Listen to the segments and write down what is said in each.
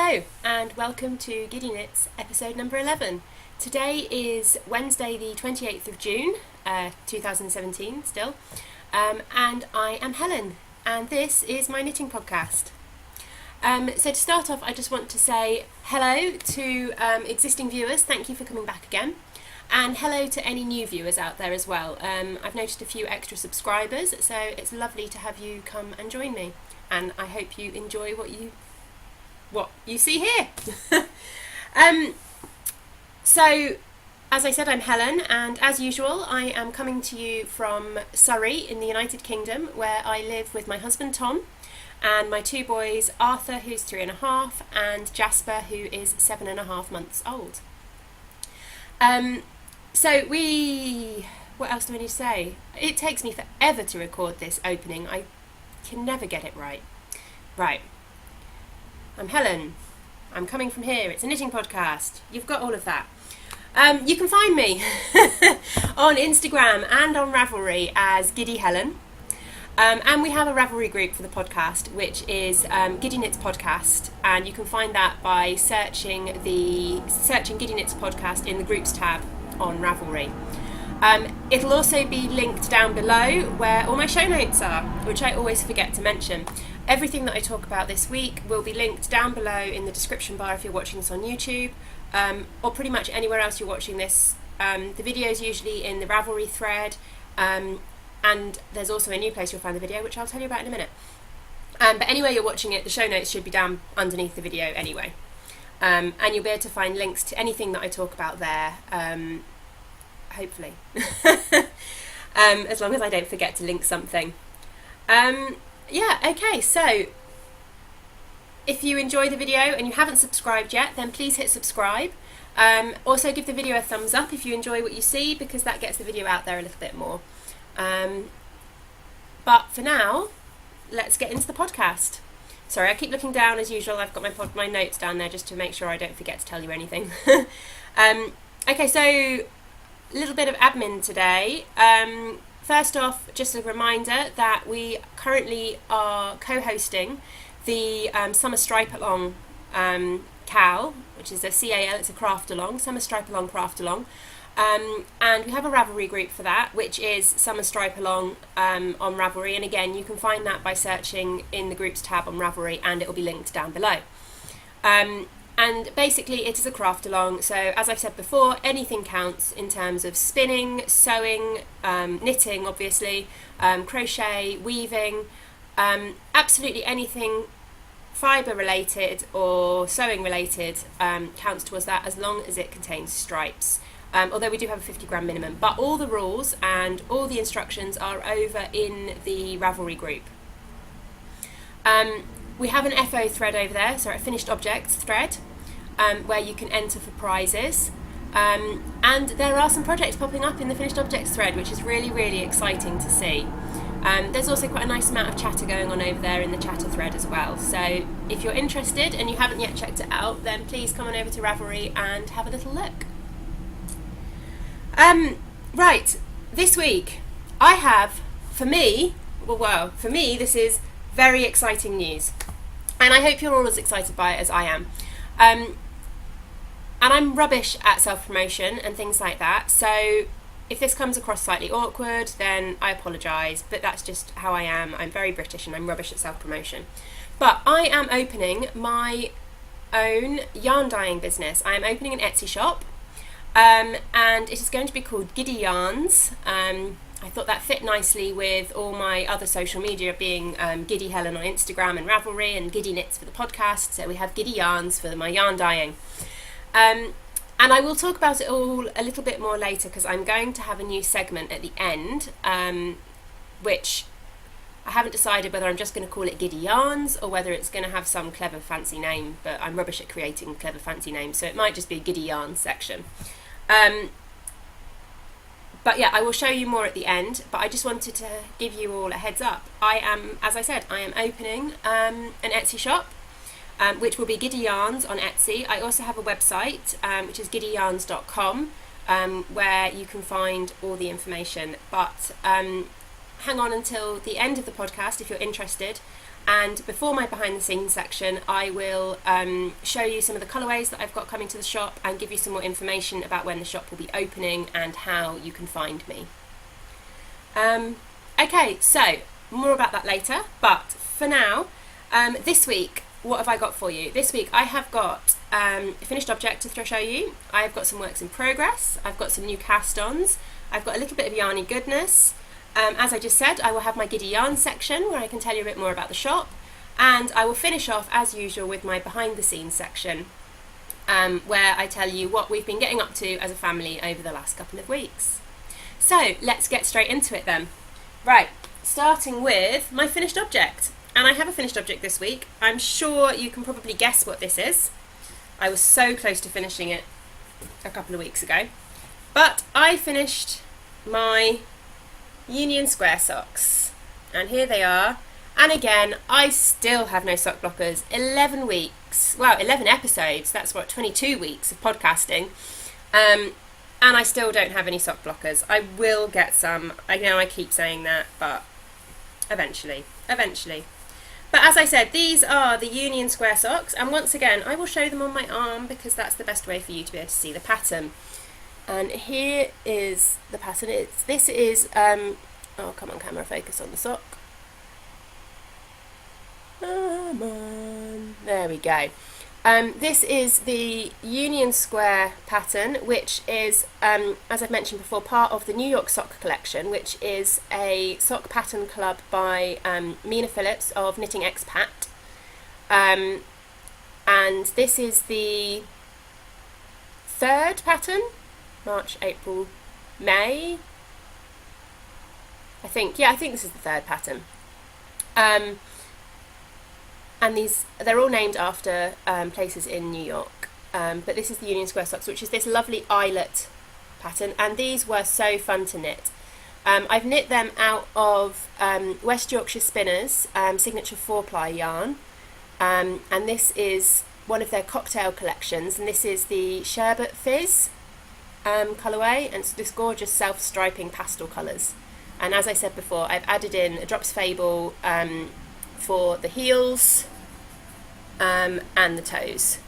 Hello and welcome to Giddy Knits episode number 11. Today is Wednesday the 28th of June 2017 still, and I am Helen and this is my knitting podcast. So to start off, I just want to say hello to existing viewers, thank you for coming back again, and hello to any new viewers out there as well. I've noticed a few extra subscribers, so it's lovely to have you come and join me, and I hope you enjoy what you see here. So, as I said, I'm Helen, and as usual, I am coming to you from Surrey in the United Kingdom, where I live with my husband Tom, and my two boys, Arthur, who's 3.5, and Jasper, who is 7.5 months old. What else do I need to say? It takes me forever to record this opening. I can never get it right. Right. I'm Helen. I'm coming from here. It's a knitting podcast. You've got all of that. You can find me on Instagram and on Ravelry as Giddy Helen. And we have a Ravelry group for the podcast, which is Giddy Knits Podcast. And you can find that by searching Giddy Knits Podcast in the groups tab on Ravelry. It'll also be linked down below where all my show notes are, which I always forget to mention. Everything that I talk about this week will be linked down below in the description bar if you're watching this on YouTube, or pretty much anywhere else you're watching this. The video is usually in the Ravelry thread, and there's also a new place you'll find the video, which I'll tell you about in a minute. But anywhere you're watching it, the show notes should be down underneath the video anyway. And you'll be able to find links to anything that I talk about there, hopefully. As long as I don't forget to link something. Yeah, okay, so if you enjoy the video and you haven't subscribed yet, then please hit subscribe. Also give the video a thumbs up if you enjoy what you see, because that gets the video out there a little bit more. But for now, let's get into the podcast. Sorry, I keep looking down as usual. I've got my notes down there just to make sure I don't forget to tell you anything. Okay, so a little bit of admin today. First off, just a reminder that we currently are co-hosting the Summer Stripe Along Cowl, which is a CAL, it's a craft along, Summer Stripe Along craft along. And we have a Ravelry group for that, which is Summer Stripe Along on Ravelry. And again, you can find that by searching in the groups tab on Ravelry, and it will be linked down below. And basically it is a craft along, so as I've said before, anything counts in terms of spinning, sewing, knitting obviously, crochet, weaving, absolutely anything fibre related or sewing related counts towards that, as long as it contains stripes. Although we do have a 50 gram minimum, but all the rules and all the instructions are over in the Ravelry group. We have an FO thread over there, so a finished objects thread, where you can enter for prizes. And there are some projects popping up in the finished objects thread, which is really, really exciting to see. There's also quite a nice amount of chatter going on over there in the chatter thread as well. So if you're interested and you haven't yet checked it out, then please come on over to Ravelry and have a little look. Right, this week I have, for me, this is very exciting news. And I hope you're all as excited by it as I am. And I'm rubbish at self-promotion and things like that, so if this comes across slightly awkward, then I apologise, but that's just how I am. I'm very British and I'm rubbish at self-promotion. But I am opening my own yarn dyeing business. I am opening an Etsy shop, and it is going to be called Giddy Yarns. I thought that fit nicely with all my other social media, being Giddy Helen on Instagram and Ravelry, and Giddy Knits for the podcast. So we have Giddy Yarns for my yarn dyeing. And I will talk about it all a little bit more later, because I'm going to have a new segment at the end, which I haven't decided whether I'm just going to call it Giddy Yarns or whether it's going to have some clever fancy name, but I'm rubbish at creating clever fancy names, so it might just be a Giddy Yarns section. But yeah, I will show you more at the end, but I just wanted to give you all a heads up. As I said, I am opening an Etsy shop, which will be Giddy Yarns on Etsy. I also have a website, which is giddyyarns.com, where you can find all the information. But hang on until the end of the podcast if you're interested, And before my behind the scenes section, I will show you some of the colourways that I've got coming to the shop and give you some more information about when the shop will be opening and how you can find me. Okay, so more about that later, but for now, this week, what have I got for you? This week I have got a finished object to show you. I've got some works in progress. I've got some new cast-ons. I've got a little bit of yarny goodness. As I just said, I will have my Giddy Yarns section where I can tell you a bit more about the shop, and I will finish off as usual with my behind the scenes section where I tell you what we've been getting up to as a family over the last couple of weeks. So let's get straight into it then. Right, starting with my finished object. And I have a finished object this week. I'm sure you can probably guess what this is. I was so close to finishing it a couple of weeks ago. But I finished my Union Square socks. And here they are. And again, I still have no sock blockers. 11 weeks, well, 11 episodes. That's what, 22 weeks of podcasting. And I still don't have any sock blockers. I will get some. I know I keep saying that, but eventually. But as I said, these are the Union Square socks, and once again I will show them on my arm because that's the best way for you to be able to see the pattern. And here is the pattern. This is oh, come on camera, focus on the sock. Come on. There we go. This is the Union Square pattern, which is, as I've mentioned before, part of the New York sock collection, which is a sock pattern club by Mina Phillips of Knitting Expat. And this is the third pattern, March, April, May. I think this is the third pattern. And they're all named after places in New York. But this is the Union Square socks, which is this lovely eyelet pattern. And these were so fun to knit. I've knit them out of West Yorkshire Spinners signature 4-ply yarn. And this is one of their cocktail collections. And this is the Sherbet Fizz colourway. And it's this gorgeous self-striping pastel colours. And as I said before, I've added in a Drops Fabel for the heels and the toes.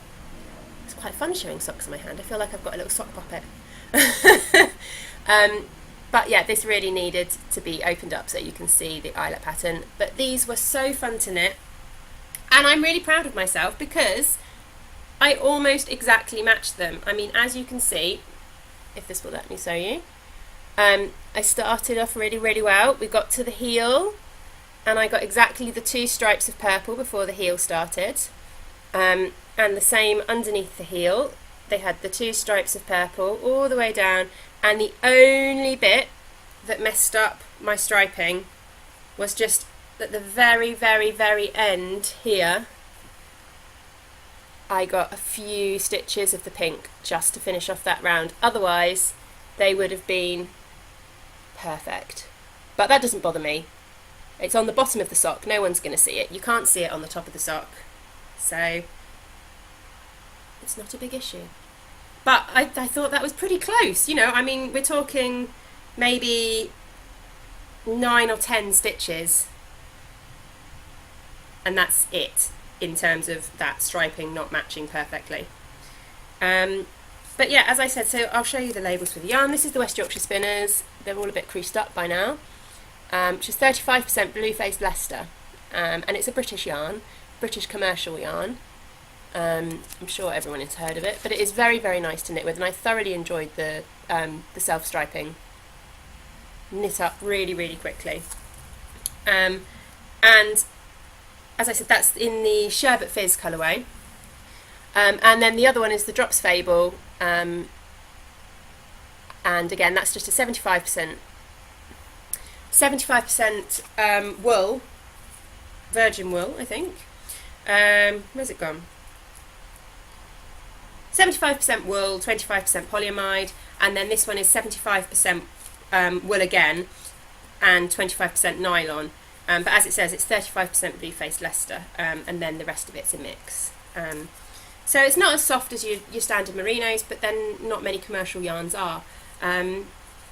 It's quite fun showing socks in my hand. I feel like I've got a little sock puppet. But yeah, this really needed to be opened up so you can see the eyelet pattern. But these were so fun to knit, and I'm really proud of myself because I almost exactly matched them. I mean, as you can see, if this will let me show you, I started off really well. We got to the heel, and I got exactly the 2 stripes of purple before the heel started, and the same underneath the heel. They had the 2 stripes of purple all the way down, and the only bit that messed up my striping was just at the very end here. I got a few stitches of the pink just to finish off that round. Otherwise they would have been perfect, but that doesn't bother me. It's on the bottom of the sock, no one's going to see it. You can't see it on the top of the sock, so it's not a big issue. But I thought that was pretty close, you know. I mean, we're talking maybe 9 or 10 stitches, and that's it in terms of that striping not matching perfectly. But yeah, as I said, so I'll show you the labels for the yarn. This is the West Yorkshire Spinners. They're all a bit creased up by now. Which is 35% blue-faced Leicester, and it's a British yarn, British commercial yarn. I'm sure everyone has heard of it, but it is very nice to knit with, and I thoroughly enjoyed the self-striping. Knit up really quickly. And as I said, that's in the Sherbet Fizz colourway. And then the other one is the Drops Fabel, and again that's just a 75% wool, virgin wool, I think. Where's it gone? 75% wool, 25% polyamide, and then this one is 75% wool again, and 25% nylon. But as it says, it's 35% blue-faced Leicester, and then the rest of it's a mix. So it's not as soft as your standard merinos, but then not many commercial yarns are.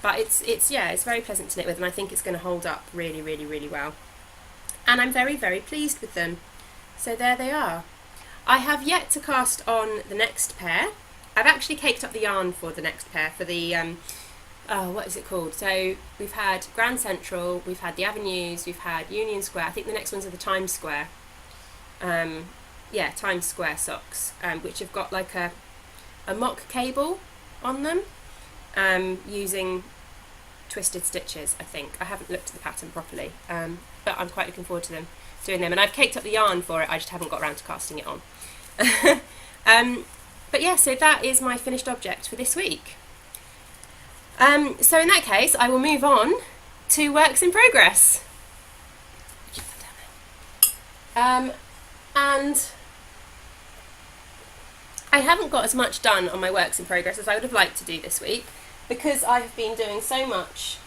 But it's very pleasant to knit with, and I think it's going to hold up really well. and I'm very, very pleased with them. So there they are. I have yet to cast on the next pair. I've actually caked up the yarn for the next pair, for the, what is it called? So we've had Grand Central, we've had the Avenues, we've had Union Square. I think the next ones are the Times Square. Yeah, Times Square socks, which have got like a mock cable on them, using twisted stitches, I think. I haven't looked at the pattern properly, but I'm quite looking forward to doing them. And I've caked up the yarn for it, I just haven't got around to casting it on. But yeah, so that is my finished object for this week. So in that case, I will move on to works in progress. And I haven't got as much done on my works in progress as I would have liked to do this week, because I have been doing so much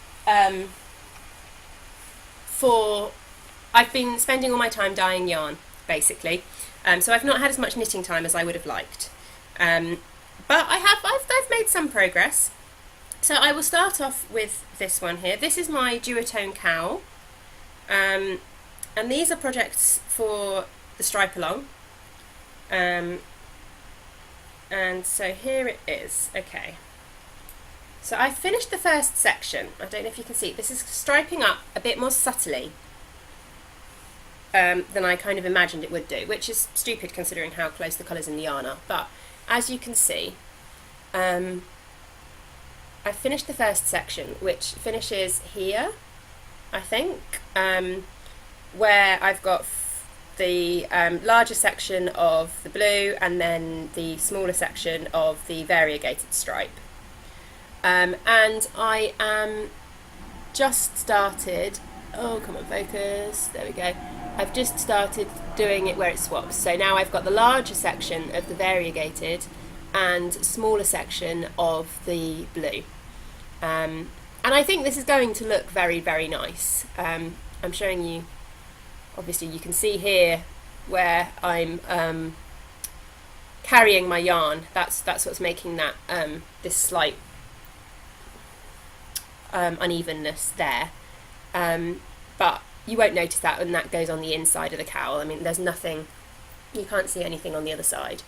I've been spending all my time dyeing yarn, basically. So I've not had as much knitting time as I would have liked. But I've made some progress. So I will start off with this one here. This is my Duotone Cowl. And these are projects for the stripe along. And so here it is. Okay. So I finished the first section. I don't know if you can see. This is striping up a bit more subtly than I kind of imagined it would do, which is stupid considering how close the colours in the yarn are. But as you can see, I finished the first section, which finishes here, I think, where I've got the larger section of the blue and then the smaller section of the variegated stripe. And I am just started, oh come on focus, there we go, I've just started doing it where it swaps. So now I've got the larger section of the variegated and smaller section of the blue. And I think this is going to look very, very nice. I'm showing you, obviously you can see here where I'm carrying my yarn. That's what's making that this slight unevenness there. But you won't notice that when that goes on the inside of the cowl. I mean, there's nothing, you can't see anything on the other side.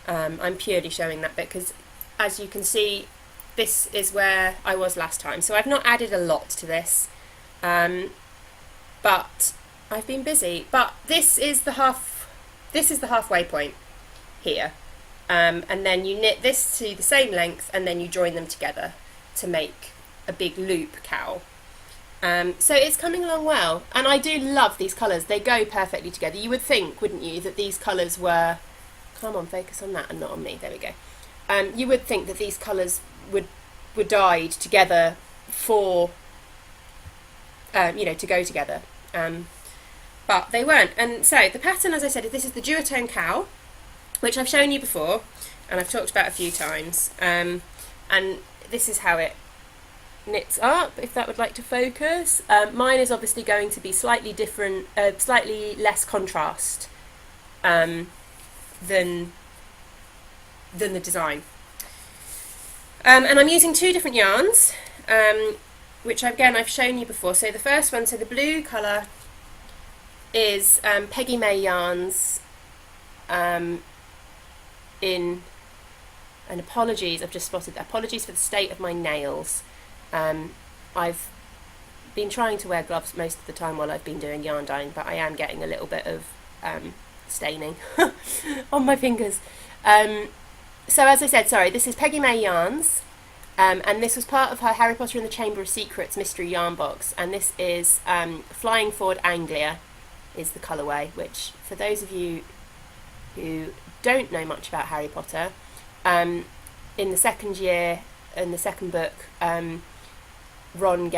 I'm purely showing that bit because, as you can see, this is where I was last time. So I've not added a lot to this, but I've been busy. But this is the halfway point here, and then you knit this to the same length, and then you join them together to make a big loop cowl. So it's coming along well, and I do love these colours. They go perfectly together. You would think, wouldn't you, that these colours were, come on, focus on that and not on me, there we go. You would think that these colours were dyed together for, to go together, but they weren't. And so the pattern, as I said, this is the Duotone Cowl, which I've shown you before and I've talked about a few times, and this is how it knits up, if that would like to focus. Mine is obviously going to be slightly different, slightly less contrast than the design. And I'm using two different yarns, which again I've shown you before. So the first one, so the blue colour is Peggy May yarns and apologies, I've just spotted that. Apologies for the state of my nails. I've been trying to wear gloves most of the time while I've been doing yarn dyeing, but I am getting a little bit of staining on my fingers. So as I said, sorry, this is Peggy May Yarns, and this was part of her Harry Potter and the Chamber of Secrets mystery yarn box, and this is Flying Forward Anglia is the colourway, which for those of you who don't know much about Harry Potter, in the second year, in the second book, Ron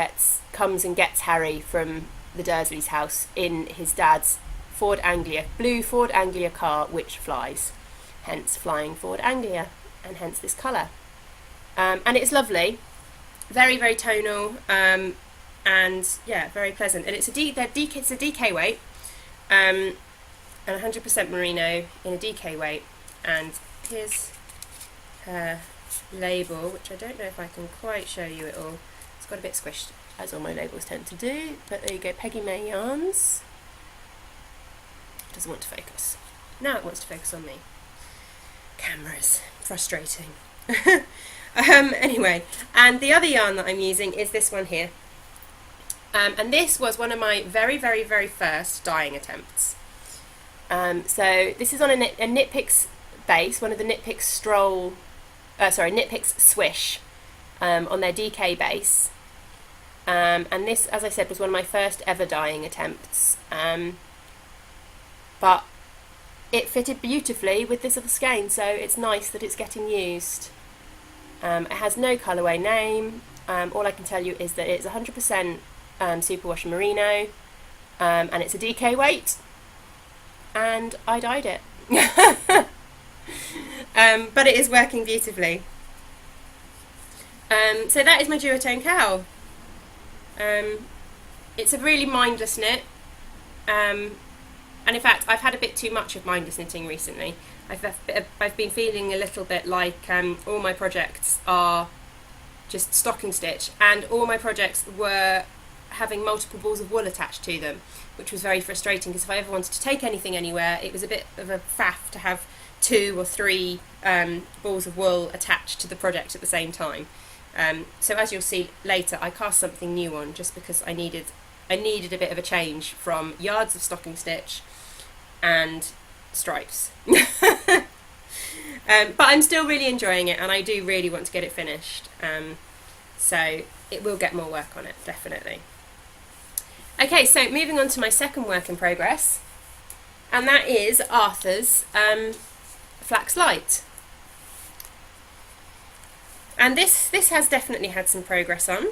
comes and gets Harry from the Dursleys' house in his dad's blue Ford Anglia car, which flies. Hence Flying Forward Anglia, and hence this colour. And it's lovely, very, very tonal, and yeah, very pleasant. And it's a DK weight, and 100% merino in a DK weight. And here's her label, which I don't know if I can quite show you it all. It's got a bit squished, as all my labels tend to do. But there you go, Peggy May Yarns. It doesn't want to focus. Now it wants to focus on me. Cameras. Frustrating. Anyway, and the other yarn that I'm using is this one here. And this was one of my very, very, very first dyeing attempts. So this is on a Knit Picks base, one of the Knit Picks Knit Picks Swish on their DK base. And this, as I said, was one of my first ever dyeing attempts. But it fitted beautifully with this other skein, so it's nice that it's getting used. It has no colourway name. All I can tell you is that it's 100% superwash merino, and it's a DK weight, and I dyed it. But it is working beautifully. So that is my Duotone Cowl. It's a really mindless knit, and in fact I've had a bit too much of mindless knitting recently. I've been feeling a little bit like all my projects are just stocking stitch, and all my projects were having multiple balls of wool attached to them, which was very frustrating, because if I ever wanted to take anything anywhere, it was a bit of a faff to have 2 or 3 balls of wool attached to the project at the same time. So as you'll see later, I cast something new on just because I needed a bit of a change from yards of stocking stitch and stripes. But I'm still really enjoying it, and I do really want to get it finished. So it will get more work on it, definitely. Okay, so moving on to my second work in progress, and that is Arthur's Flax Light. And this has definitely had some progress on.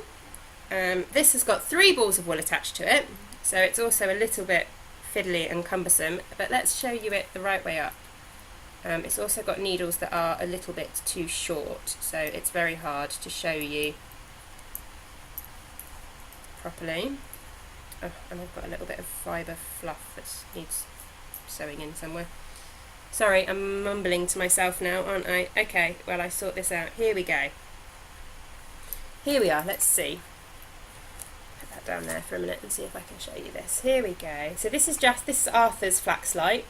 This has got 3 balls of wool attached to it, so it's also a little bit fiddly and cumbersome, but let's show you it the right way up. It's also got needles that are a little bit too short, so it's very hard to show you properly. Oh, and I've got a little bit of fibre fluff that needs sewing in somewhere. Sorry, I'm mumbling to myself now, aren't I? Okay, well, I sort this out. Here we go. Here we are, let's see. Put that down there for a minute and see if I can show you this. Here we go. So this is Arthur's Flax Light,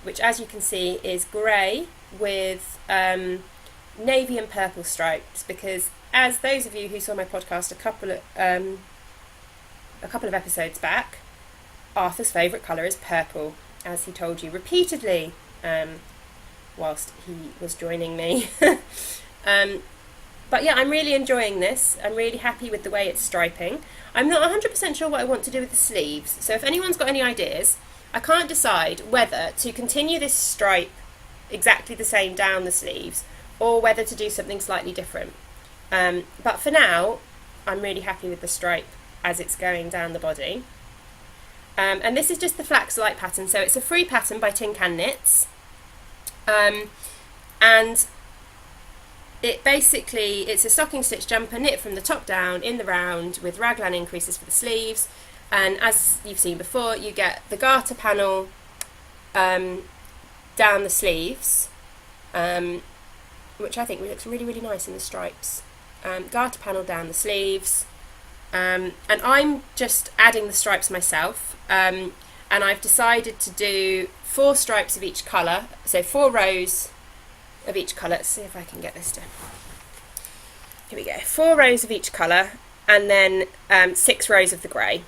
which, as you can see, is grey with navy and purple stripes, because as those of you who saw my podcast a couple of episodes back, Arthur's favourite colour is purple, as he told you repeatedly whilst he was joining me. But yeah, I'm really enjoying this. I'm really happy with the way it's striping. I'm not 100% sure what I want to do with the sleeves, so if anyone's got any ideas, I can't decide whether to continue this stripe exactly the same down the sleeves or whether to do something slightly different. But for now, I'm really happy with the stripe as it's going down the body. And this is just the Flax Light pattern, so it's a free pattern by Tin Can Knits. And it's a stocking stitch jumper knit from the top down in the round with raglan increases for the sleeves. And as you've seen before, you get the garter panel down the sleeves, which I think looks really, really nice in the stripes. Garter panel down the sleeves. And I'm just adding the stripes myself, and I've decided to do 4 stripes of each colour, so 4 rows of each colour. Let's see if I can get this to... Here we go, 4 rows of each colour, and then 6 rows of the grey.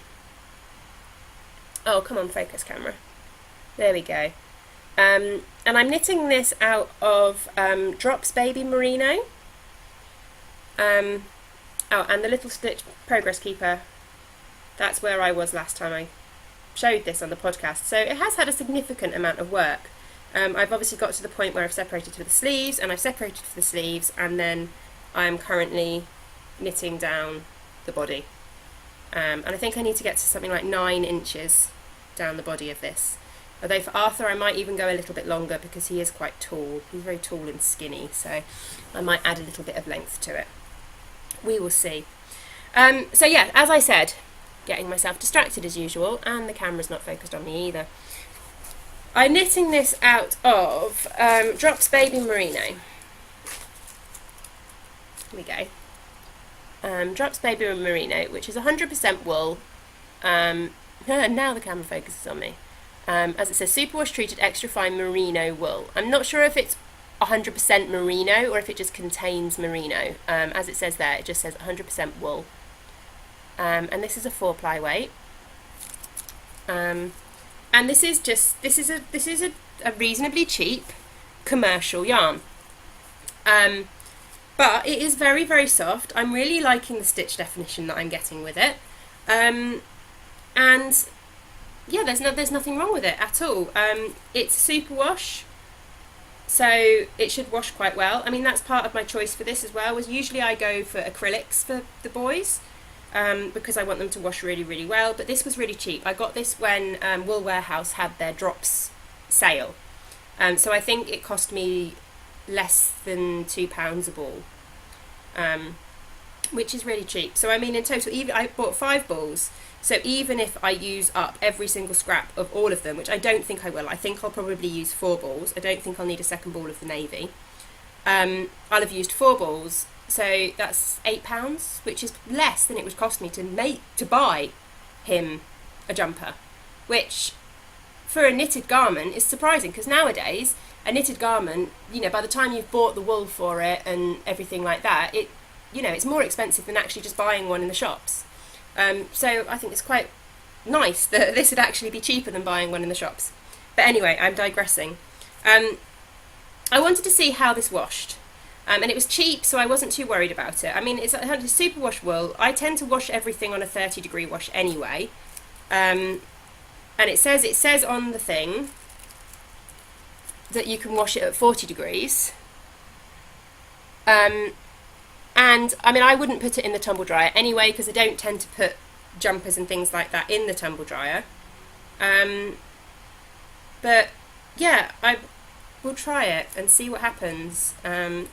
Oh, come on, focus camera. There we go. And I'm knitting this out of Drops Baby Merino. Oh, and the Little Stitch Progress Keeper, that's where I was last time I showed this on the podcast. So it has had a significant amount of work. I've obviously got to the point where I've separated for the sleeves, and I've separated for the sleeves, and then I'm currently knitting down the body. And I think I need to get to something like 9 inches down the body of this. Although for Arthur I might even go a little bit longer because he is quite tall. He's very tall and skinny, so I might add a little bit of length to it. We will see. So yeah, as I said, getting myself distracted as usual, and the camera's not focused on me either. I'm knitting this out of Drops Baby Merino. Here we go. Drops Baby Merino, which is 100% wool. Now the camera focuses on me. As it says, superwash treated extra fine merino wool. I'm not sure if it's 100% merino or if it just contains merino. As it says there, it just says 100% wool. And this is a 4-ply weight. And this is a reasonably cheap commercial yarn. But it is very, very soft. I'm really liking the stitch definition that I'm getting with it. And yeah, there's nothing wrong with it at all. It's superwash, so it should wash quite well. I mean, that's part of my choice for this as well, was usually I go for acrylics for the boys, because I want them to wash really, really well. But this was really cheap. I got this when Wool Warehouse had their drops sale. So I think it cost me less than £2 a ball, which is really cheap. So I mean, in total, even I bought 5 balls. So even if I use up every single scrap of all of them, which I don't think I will, I think I'll probably use 4 balls. I don't think I'll need a second ball of the navy. I'll have used 4 balls, so that's £8, which is less than it would cost me to buy him a jumper, which for a knitted garment is surprising, because nowadays a knitted garment, you know, by the time you've bought the wool for it and everything like that, it's more expensive than actually just buying one in the shops. So I think it's quite nice that this would actually be cheaper than buying one in the shops. But anyway, I'm digressing. I wanted to see how this washed. And it was cheap, so I wasn't too worried about it. I mean, it's a superwash wool. I tend to wash everything on a 30-degree wash anyway. And it says on the thing that you can wash it at 40 degrees. And I mean, I wouldn't put it in the tumble dryer anyway, because I don't tend to put jumpers and things like that in the tumble dryer. But yeah, I will try it and see what happens. And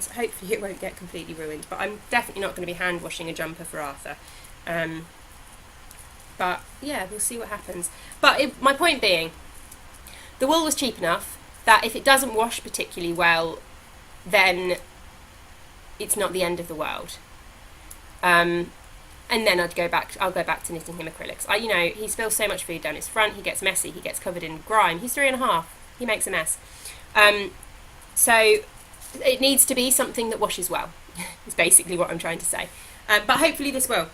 hopefully it won't get completely ruined. But I'm definitely not going to be hand washing a jumper for Arthur. But yeah, we'll see what happens. But my point being, the wool was cheap enough that if it doesn't wash particularly well, then it's not the end of the world. And then I'll go back to knitting him acrylics. He spills so much food down his front, he gets messy, he gets covered in grime. He's 3.5, he makes a mess. So it needs to be something that washes well, is basically what I'm trying to say. But hopefully this will.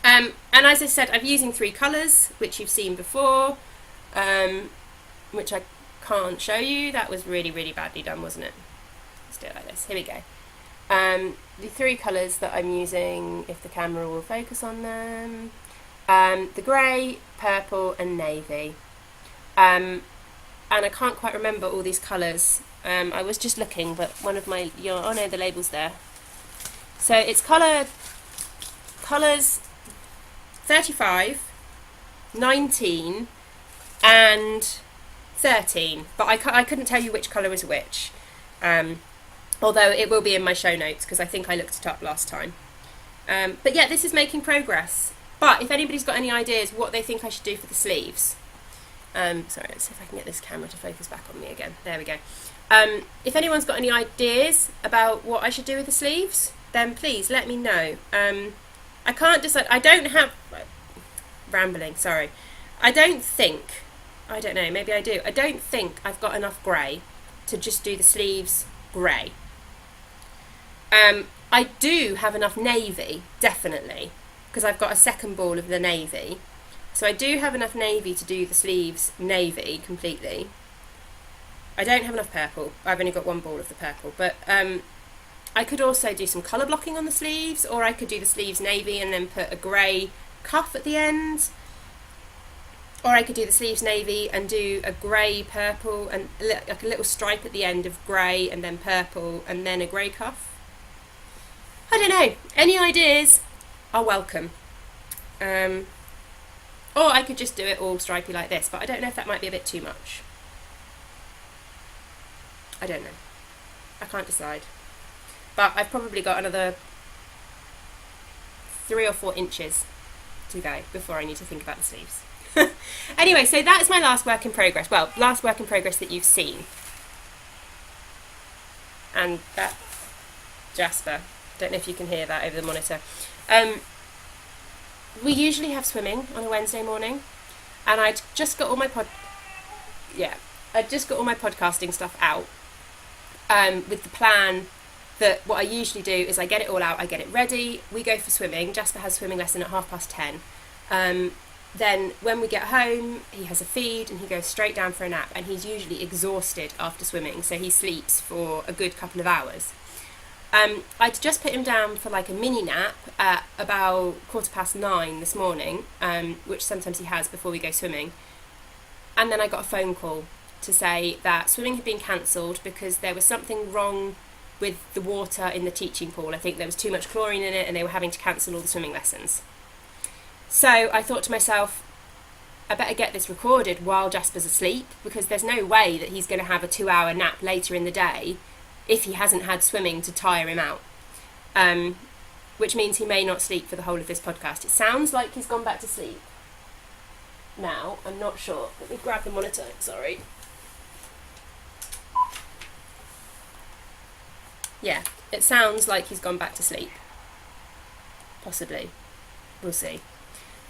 And as I said, I'm using 3 colours, which you've seen before, which I can't show you. That was really, really badly done, wasn't it? Let's do it like this. Here we go. The 3 colours that I'm using, if the camera will focus on them, the grey, purple and navy. And I can't quite remember all these colours. I was just looking, but one of my oh no, the label's there. So it's colours 35, 19 and 13, but I couldn't tell you which colour is which. Although it will be in my show notes, because I think I looked it up last time. But yeah, this is making progress. But if anybody's got any ideas what they think I should do for the sleeves, sorry, let's see if I can get this camera to focus back on me again. There we go. If anyone's got any ideas about what I should do with the sleeves, then please let me know. I can't decide. I don't have... Rambling, sorry. I don't know, maybe I do. I don't think I've got enough grey to just do the sleeves grey. I do have enough navy, definitely, because I've got a second ball of the navy. So I do have enough navy to do the sleeves navy completely. I don't have enough purple. I've only got 1 ball of the purple. But I could also do some colour blocking on the sleeves, or I could do the sleeves navy and then put a grey cuff at the end. Or I could do the sleeves navy and do a grey purple and like a little stripe at the end of grey and then purple and then a grey cuff. I don't know. Any ideas are welcome. Or I could just do it all stripy like this, but I don't know if that might be a bit too much. I don't know. I can't decide. But I've probably got another 3 or 4 inches to go before I need to think about the sleeves. Anyway, so that's my last work in progress. Well, last work in progress that you've seen. And that Jasper, don't know if you can hear that over the monitor. We usually have swimming on a Wednesday morning. and I'd just got all my podcasting stuff out, with the plan that what I usually do is I get it all out, I get it ready, we go for swimming. Jasper has a swimming lesson at 10:30. Then when we get home, he has a feed and he goes straight down for a nap, and he's usually exhausted after swimming, so he sleeps for a good couple of hours. I'd just put him down for like a mini nap at about 9:15 this morning, which sometimes he has before we go swimming. And then I got a phone call to say that swimming had been cancelled because there was something wrong with the water in the teaching pool. I think there was too much chlorine in it and they were having to cancel all the swimming lessons. So I thought to myself, I better get this recorded while Jasper's asleep, because there's no way that he's going to have a 2-hour nap later in the day if he hasn't had swimming to tire him out. Which means he may not sleep for the whole of this podcast. It sounds like he's gone back to sleep now. I'm not sure. Let me grab the monitor. Sorry. Yeah, it sounds like he's gone back to sleep. Possibly. We'll see.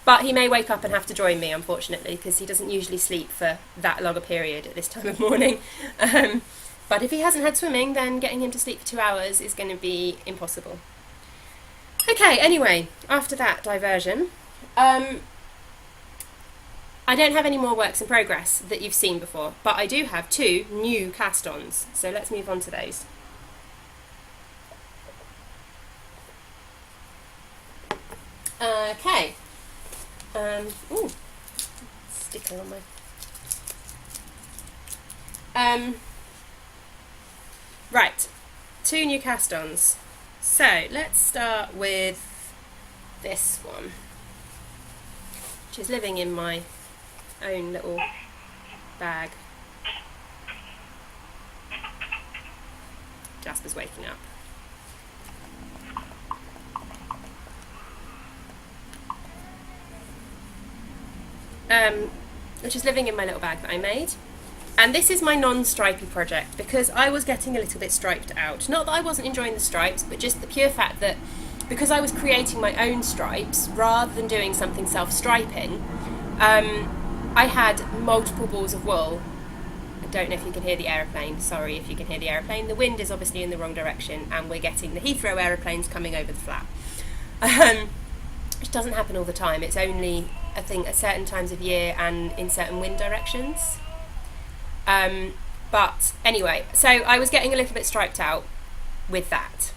But he may wake up and have to join me, unfortunately, because he doesn't usually sleep for that long a period at this time of morning. But if he hasn't had swimming, then getting him to sleep for 2 hours is going to be impossible. Okay, anyway, after that diversion, I don't have any more works in progress that you've seen before, but I do have 2 new cast-ons, so let's move on to those. Okay. Ooh, sticker on my... Right, 2 new cast-ons. So, let's start with this one, which is living in my own little bag. Jasper's waking up. Which is living in my little bag that I made. And this is my non-stripy project, because I was getting a little bit striped out. Not that I wasn't enjoying the stripes, but just the pure fact that because I was creating my own stripes rather than doing something self-striping, I had multiple balls of wool. I don't know if you can hear the aeroplane. Sorry if you can hear the aeroplane. The wind is obviously in the wrong direction, and we're getting the Heathrow aeroplanes coming over the flat. Which doesn't happen all the time. It's only, I think, at certain times of year and in certain wind directions. But anyway, so I was getting a little bit striped out with that.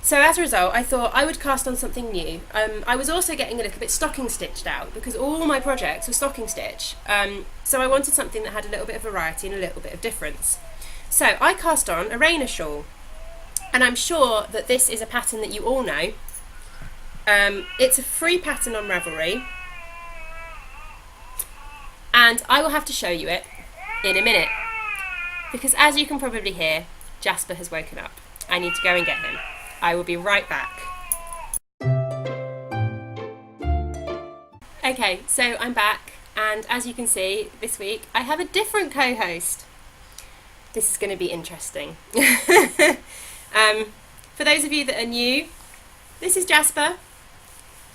So as a result, I thought I would cast on something new. I was also getting a little bit stocking stitched out, because all my projects were stocking stitch. So I wanted something that had a little bit of variety and a little bit of difference. So I cast on a Raina Shawl, and I'm sure that this is a pattern that you all know. It's a free pattern on Ravelry, and I will have to show you it in a minute, because as you can probably hear, Jasper has woken up. I need to go and get him. I will be right back. Okay, so I'm back, and as you can see, this week I have a different co-host. This is going to be interesting. For those of you that are new, this is Jasper,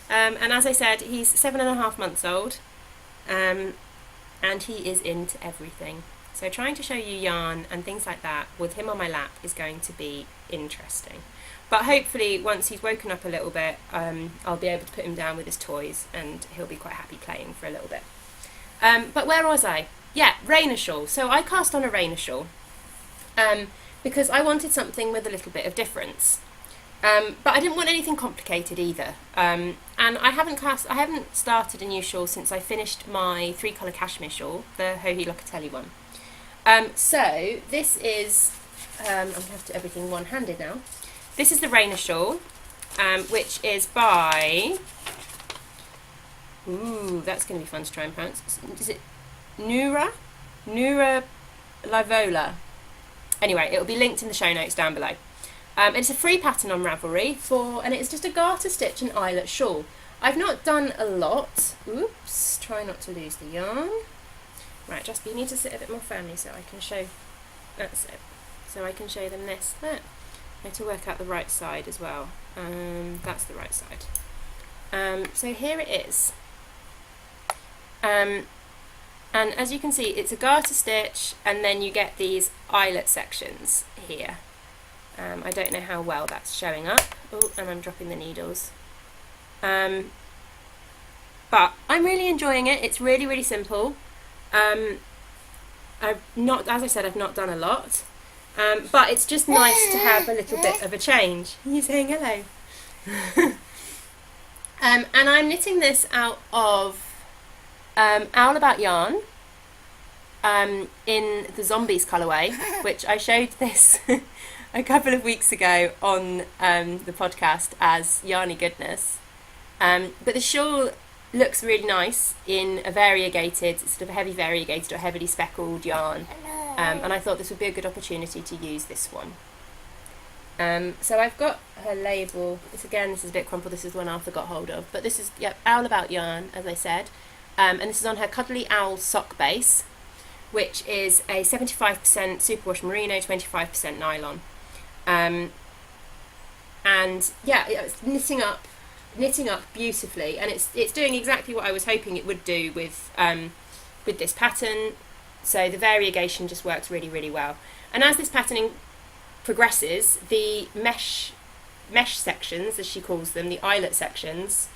and as I said, he's 7.5 months old. And he is into everything. So trying to show you yarn and things like that with him on my lap is going to be interesting. But hopefully once he's woken up a little bit, I'll be able to put him down with his toys and he'll be quite happy playing for a little bit. But where was I? Yeah, Raina Shawl. So I cast on a Raina Shawl because I wanted something with a little bit of difference. But I didn't want anything complicated either. And I haven't started a new shawl since I finished my 3-colour cashmere shawl, the Hohi Locatelli one. So this is, I'm going to have to do everything one-handed now. This is the Raina Shawl, which is by, ooh, that's going to be fun to try and pronounce. Is it Nura Livola? Anyway, it will be linked in the show notes down below. It's a free pattern on Ravelry and it's just a garter stitch and eyelet shawl. I've not done a lot. Oops, try not to lose the yarn. Right, Jasper, you need to sit a bit more firmly so I can show, that's it. So I can show them this. There. I have to work out the right side as well. That's the right side. So here it is. And as you can see, it's a garter stitch, and then you get these eyelet sections here. I don't know how well that's showing up. Oh, and I'm dropping the needles. But I'm really enjoying it. It's really, really simple. I've not, as I said, I've not done a lot. But it's just nice to have a little bit of a change. You're saying hello. And I'm knitting this out of Owl About Yarn in the Zombies colourway, which I showed this a couple of weeks ago on the podcast as Yarny Goodness. But the shawl looks really nice in a variegated, sort of heavy variegated or heavily speckled yarn. And I thought this would be a good opportunity to use this one. So I've got her label. This is a bit crumpled. This is the one Arthur got hold of. But this is Owl About Yarn, as I said. And this is on her Cuddly Owl sock base, which is a 75% superwash merino, 25% nylon. And yeah, it's knitting up beautifully, and it's doing exactly what I was hoping it would do with this pattern. So the variegation just works really, really well. And as this patterning progresses, the mesh sections, as she calls them, the eyelet sections,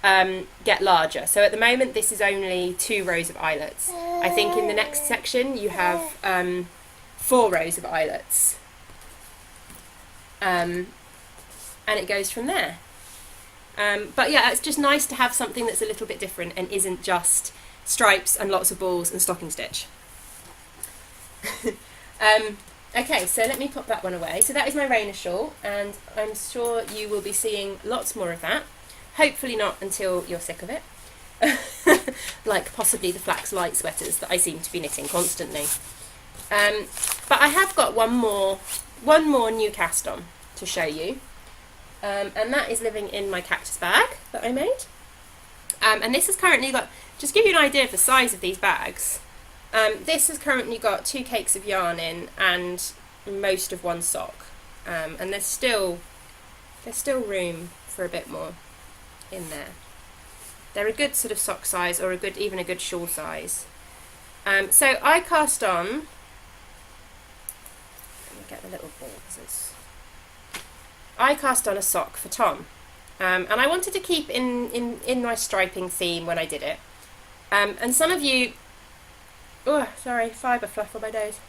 get larger. So at the moment this is only 2 rows of eyelets. I think in the next section you have 4 rows of eyelets. And it goes from there. But yeah, it's just nice to have something that's a little bit different and isn't just stripes and lots of balls and stocking stitch. Okay, so let me pop that one away. So that is my Raina Shawl, and I'm sure you will be seeing lots more of that. Hopefully not until you're sick of it. Like possibly the Flax light sweaters that I seem to be knitting constantly. But I have got one more new cast on to show you. And that is living in my cactus bag that I made. And this has currently got, just to give you an idea of the size of these bags, this has currently got 2 cakes of yarn in and most of 1 sock. And there's still room for a bit more in there. They're a good sort of sock size, or even a good shawl size. So I cast on, let me get the little balls. I cast on a sock for Tom, and I wanted to keep in my striping theme when I did it. And some of you, oh sorry, fibre fluff on my nose.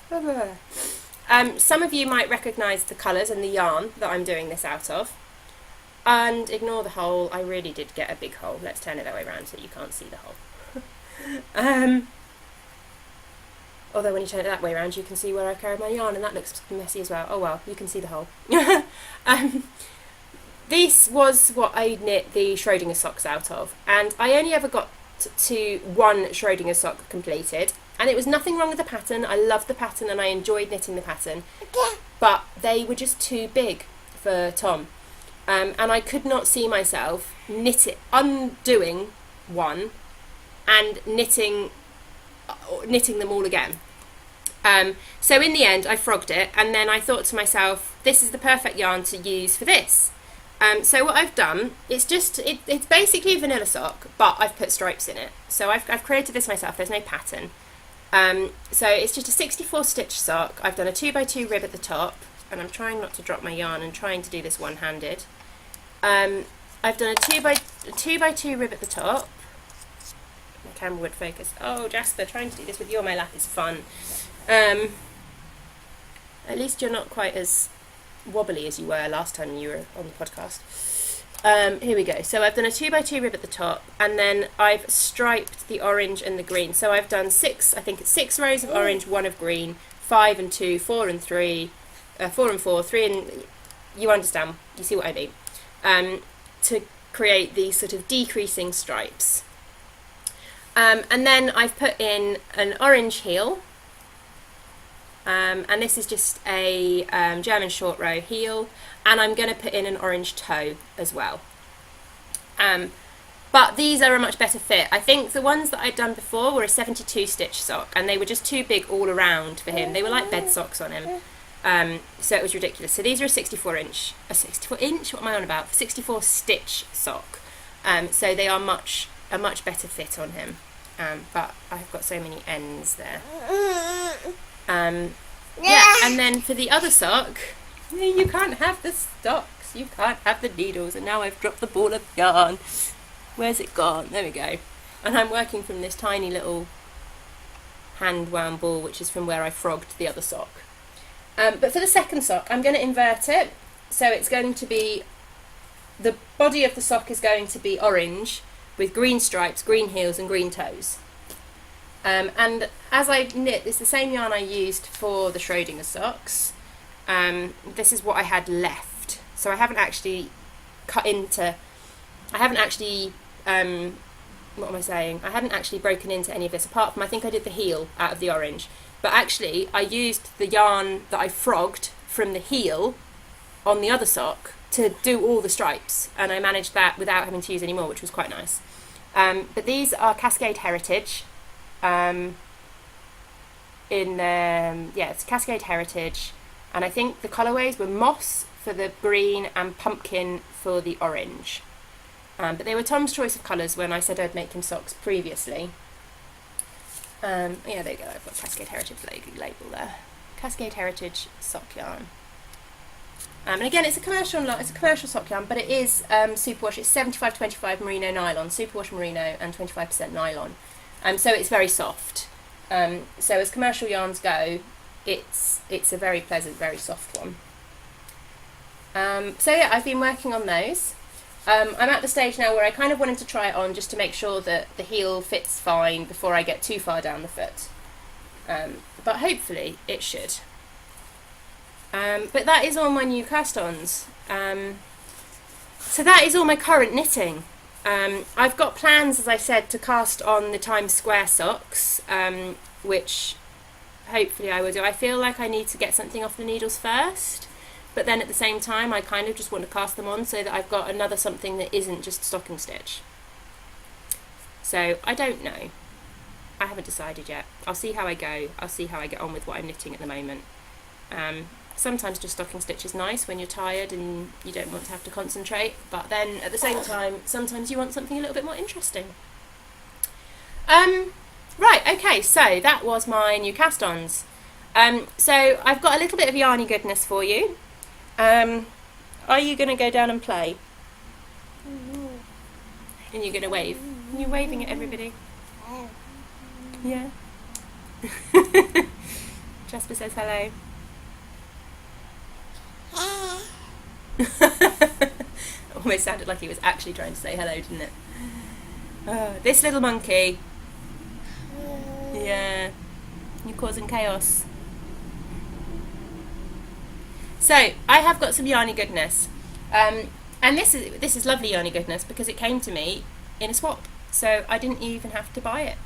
Some of you might recognise the colours and the yarn that I'm doing this out of. And ignore the hole, I really did get a big hole. Let's turn it that way around so you can't see the hole. Although when you turn it that way around, you can see where I carried my yarn, and that looks messy as well. Oh well, you can see the hole. This was what I knit the Schrödinger socks out of, and I only ever got to 1 Schrödinger sock completed, and it was nothing wrong with the pattern. I loved the pattern and I enjoyed knitting the pattern, but they were just too big for Tom. And I could not see myself undoing 1 and knitting them all again. So in the end I frogged it, and then I thought to myself, this is the perfect yarn to use for this. So what I've done, it's basically a vanilla sock, but I've put stripes in it. So I've created this myself, there's no pattern. So it's just a 64 stitch sock. I've done a 2x2 rib at the top, and I'm trying not to drop my yarn and trying to do this one-handed. I've done a 2x2 rib at the top. My camera would focus. Oh, Jasper, trying to do this with you on my lap is fun. At least you're not quite as wobbly as you were last time you were on the podcast. Here we go. So I've done a 2x2 rib at the top, and then I've striped the orange and the green. So I've done 6 rows of orange, 1 of green, 5 and 2, 4 and 3, 4 and 4, 3 and... You understand, you see what I mean. To create these sort of decreasing stripes. And then I've put in an orange heel, and this is just a German short row heel, and I'm going to put in an orange toe as well. But these are a much better fit. I think the ones that I'd done before were a 72 stitch sock, and they were just too big all around for him. They were like bed socks on him. So it was ridiculous. So these are a 64 inch, what am I on about? 64 stitch sock. So they are a much better fit on him. but I've got so many ends there. Yeah, and then for the other sock, you can't have the stocks, you can't have the needles, and now I've dropped the ball of yarn. Where's it gone? There we go. And I'm working from this tiny little hand wound ball, which is from where I frogged the other sock. But for the second sock, I'm going to invert it. So it's going to be, the body of the sock is going to be orange with green stripes, green heels and green toes. And as I knit, it's the same yarn I used for the Schrödinger socks. This is what I had left. So I haven't actually what am I saying? I hadn't actually broken into any of this, apart from I think I did the heel out of the orange. But actually, I used the yarn that I frogged from the heel on the other sock to do all the stripes, and I managed that without having to use any more, which was quite nice. But these are Cascade Heritage. It's Cascade Heritage, and I think the colourways were Moss for the green and Pumpkin for the orange. But they were Tom's choice of colours when I said I'd make him socks previously. Yeah, there you go, I've got Cascade Heritage label there. Cascade Heritage sock yarn. And again, it's a commercial sock yarn, but it is superwash. It's 75-25 merino nylon, superwash merino and 25% nylon. So it's very soft. So as commercial yarns go, it's a very pleasant, very soft one. So yeah, I've been working on those. I'm at the stage now where I kind of wanted to try it on just to make sure that the heel fits fine before I get too far down the foot. But hopefully it should. But that is all my new cast-ons. So that is all my current knitting. I've got plans, as I said, to cast on the Times Square socks, which hopefully I will do. I feel like I need to get something off the needles first, but then at the same time I kind of just want to cast them on so that I've got another something that isn't just stocking stitch. So I don't know. I haven't decided yet. I'll see how I go. I'll see how I get on with what I'm knitting at the moment. Sometimes just stocking stitch is nice when you're tired and you don't want to have to concentrate, but then at the same time sometimes you want something a little bit more interesting. Right, okay, so that was my new cast-ons. So I've got a little bit of yarny goodness for you. Are you going to go down and play? And you're going to wave? You're waving at everybody? Yeah. Jasper says hello. Almost sounded like he was actually trying to say hello, didn't it? This little monkey. Yeah. You're causing chaos. So, I have got some yarny goodness. And this is lovely yarny goodness because it came to me in a swap. So, I didn't even have to buy it.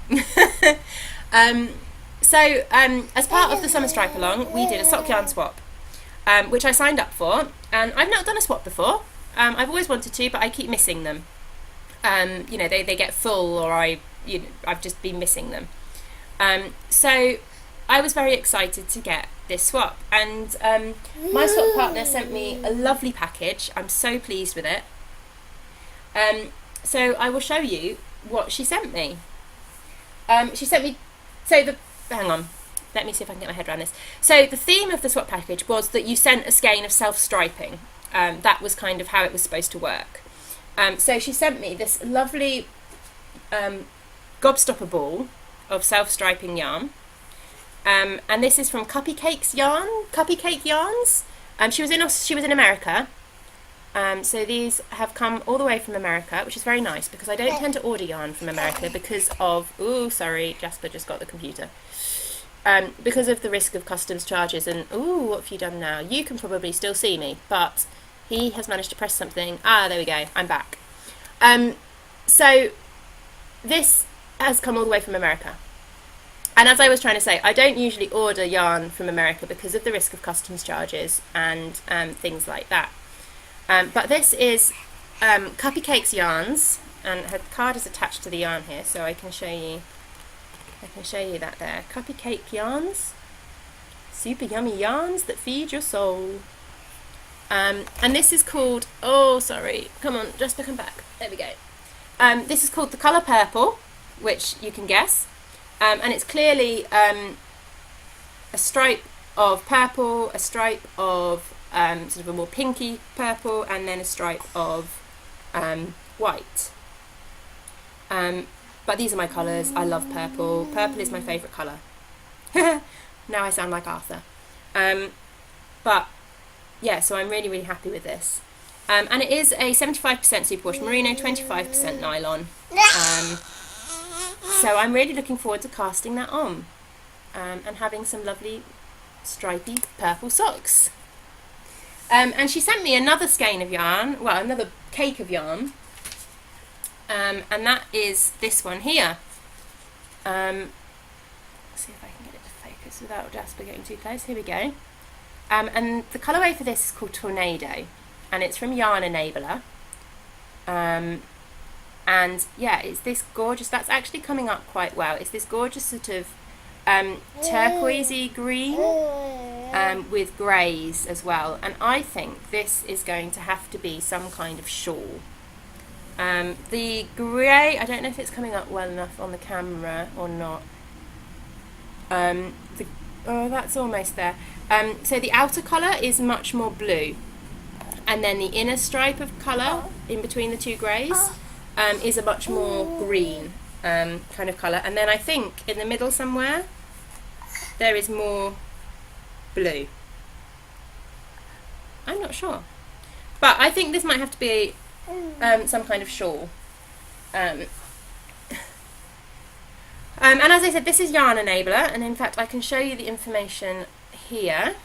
As part of the summer stripe along, we did a sock yarn swap. Which I signed up for, and I've not done a swap before. I've always wanted to, but I keep missing them. You know, they get full, or I've just been missing them. So I was very excited to get this swap, and my swap partner sent me a lovely package. I'm so pleased with it. So I will show you what she sent me. She sent me, hang on. Let me see if I can get my head around this. So the theme of the swap package was that you sent a skein of self-striping. That was kind of how it was supposed to work. So she sent me this lovely gobstopper ball of self-striping yarn. And this is from Cupcake Yarns. She was in America. So these have come all the way from America, which is very nice because I don't tend to order yarn from America because of... Ooh, sorry, Jasper just got the computer. Because of the risk of customs charges and, ooh, what have you done now? You can probably still see me, but he has managed to press something. Ah, there we go, I'm back. So this has come all the way from America. And as I was trying to say, I don't usually order yarn from America because of the risk of customs charges and things like that. But this is Cupcake Yarns, and her card is attached to the yarn here, so I can show you that there. Cupcake Yarns. Super yummy yarns that feed your soul. And this is called... Oh, sorry. Come on, Jasper, come back. There we go. This is called the colour purple. which you can guess. And it's clearly a stripe of purple, a stripe of sort of a more pinky purple, and then a stripe of white. But these are my colours. I love purple. Purple is my favourite colour. Now I sound like Arthur. But yeah, so I'm really, really happy with this. And it is a 75% superwash merino, 25% nylon. So I'm really looking forward to casting that on and having some lovely stripy purple socks. And she sent me another skein of yarn, well, another cake of yarn, and that is this one here. Let's see if I can get it to focus without Jasper getting too close. Here we go. And the colourway for this is called Tornado, and it's from Yarn Enabler. And yeah, it's this gorgeous, that's actually coming up quite well. It's this gorgeous sort of turquoisey green with greys as well. And I think this is going to have to be some kind of shawl. The grey, I don't know if it's coming up well enough on the camera or not. Oh, that's almost there. So the outer colour is much more blue, and then the inner stripe of colour in between the two greys is a much more green kind of colour, and then I think in the middle somewhere there is more blue. I'm not sure, but I think this might have to be some kind of shawl. And as I said, this is Yarn Enabler, and in fact I can show you the information here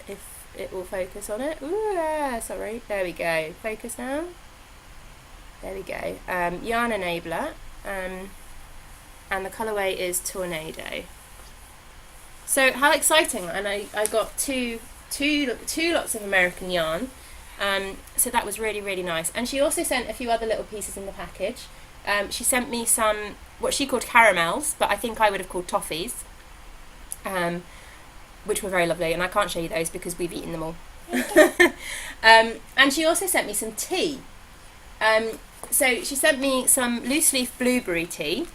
if it will focus on it. Ooh, sorry, there we go, focus now, there we go. Yarn Enabler, and the colourway is Tornado. So how exciting, and I got two lots of American yarn, so that was really, really nice. And she also sent a few other little pieces in the package. She sent me some, what she called caramels, but I think I would have called toffees, which were very lovely, and I can't show you those because we've eaten them all. And she also sent me some tea. So she sent me some loose leaf blueberry tea,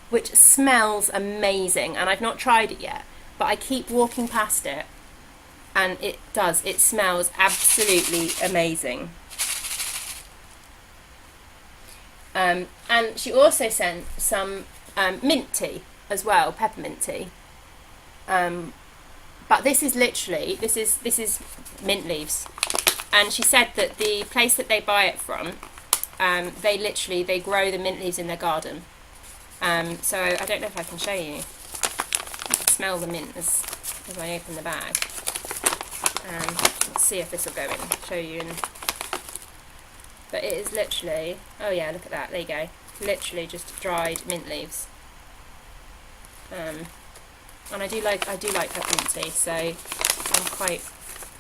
which smells amazing, and I've not tried it yet, but I keep walking past it, and it smells absolutely amazing. And she also sent some mint tea as well, peppermint tea. But this is literally, this is mint leaves. And she said that the place that they buy it from, they grow the mint leaves in their garden. So I don't know if I can show you. I can smell the mint as I open the bag. Let's see if this will go in, show you. But it is literally, oh yeah, look at that, there you go. Literally just dried mint leaves. And I do like peppermint tea, so I'm quite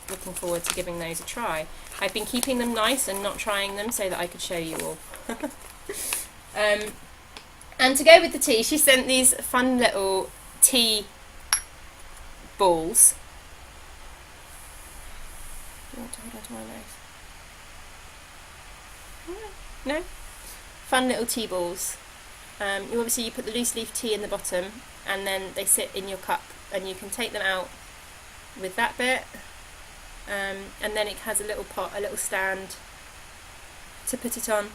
looking forward to giving those a try. I've been keeping them nice and not trying them so that I could show you all. And to go with the tea, she sent these fun little tea balls. Do you want to hold on to my nose? No? Fun little tea balls. You put the loose leaf tea in the bottom, and then they sit in your cup, and you can take them out with that bit, and then it has a little pot, a little stand to put it on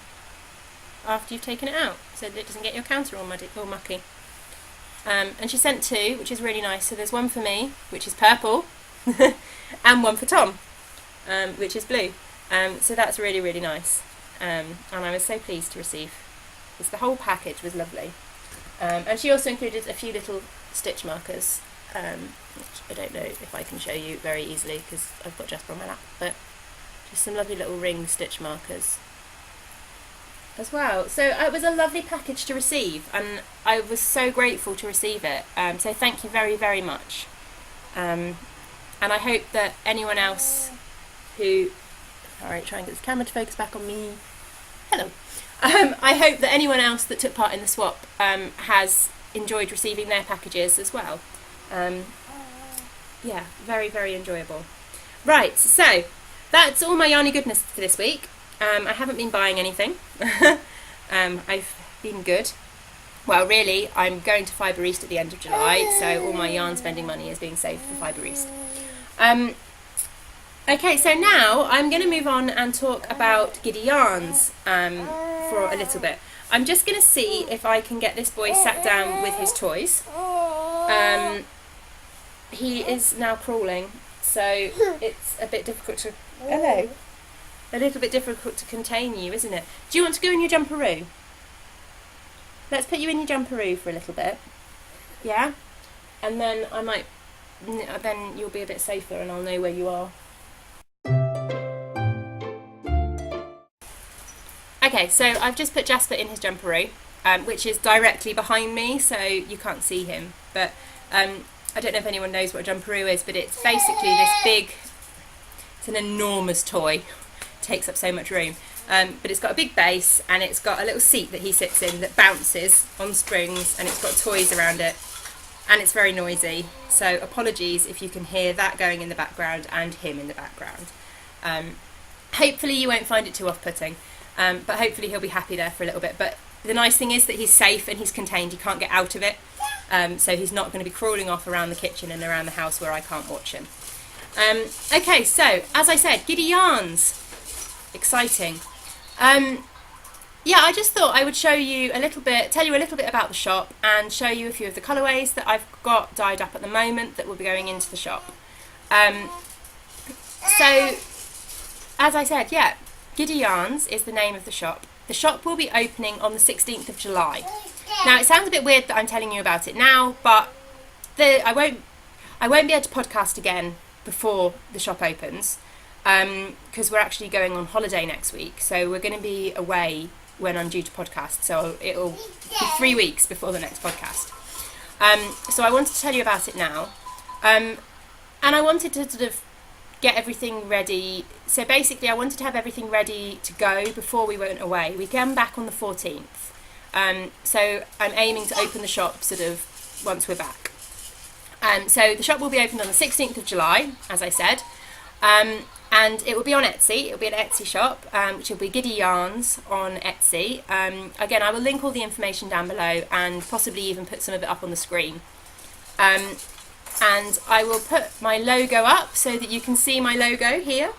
after you've taken it out, so that it doesn't get your counter all muddy or mucky. And she sent two, which is really nice. So there's one for me, which is purple, and one for Tom, which is blue. So that's really, really nice. And I was so pleased to receive this. The whole package was lovely. And she also included a few little stitch markers, which I don't know if I can show you very easily because I've got Jasper on my lap, but just some lovely little ring stitch markers as well. So it was a lovely package to receive, and I was so grateful to receive it. So thank you very, very much. And I hope that anyone else who... Alright, try and get this camera to focus back on me. Hello. I hope that anyone else that took part in the swap has enjoyed receiving their packages as well. Yeah, very, very enjoyable. Right, so that's all my yarny goodness for this week. I haven't been buying anything. I've been good. Well, really, I'm going to Fibre East at the end of July, so all my yarn spending money is being saved for Fibre East. Okay, so now I'm going to move on and talk about Giddy Yarns for a little bit. I'm just going to see if I can get this boy sat down with his toys. He is now crawling, so it's a bit difficult to... Hello. A little bit difficult to contain you, isn't it? Do you want to go in your jumperoo? Let's put you in your jumperoo for a little bit. Yeah? And then then you'll be a bit safer and I'll know where you are. Okay, so I've just put Jasper in his jumperoo, which is directly behind me, so you can't see him. But I don't know if anyone knows what a jumperoo is, but it's basically this big, it's an enormous toy. It takes up so much room. But it's got a big base and it's got a little seat that he sits in that bounces on springs, and it's got toys around it, and it's very noisy. So apologies if you can hear that going in the background and him in the background. Hopefully you won't find it too off-putting. But hopefully he'll be happy there for a little bit. But the nice thing is that he's safe and he's contained. He can't get out of it. So he's not going to be crawling off around the kitchen and around the house where I can't watch him. Okay, so as I said, Giddy Yarns. Exciting. Yeah, I just thought I would show you a little bit, tell you a little bit about the shop and show you a few of the colourways that I've got dyed up at the moment that will be going into the shop. So, as I said, yeah, Giddy Yarns is the name of the shop. The shop will be opening on the 16th of July. Now, it sounds a bit weird that I'm telling you about it now, but I won't be able to podcast again before the shop opens, because we're actually going on holiday next week. So we're going to be away when I'm due to podcast. So it'll be 3 weeks before the next podcast. So I wanted to tell you about it now. And I wanted to sort of get everything ready. So basically I wanted to have everything ready to go before we went away. We come back on the 14th. So I'm aiming to open the shop sort of once we're back. So the shop will be opened on the 16th of July, as I said. And it will be on Etsy. It will be an Etsy shop, which will be Giddy Yarns on Etsy. Again, I will link all the information down below and possibly even put some of it up on the screen. And I will put my logo up so that you can see my logo here,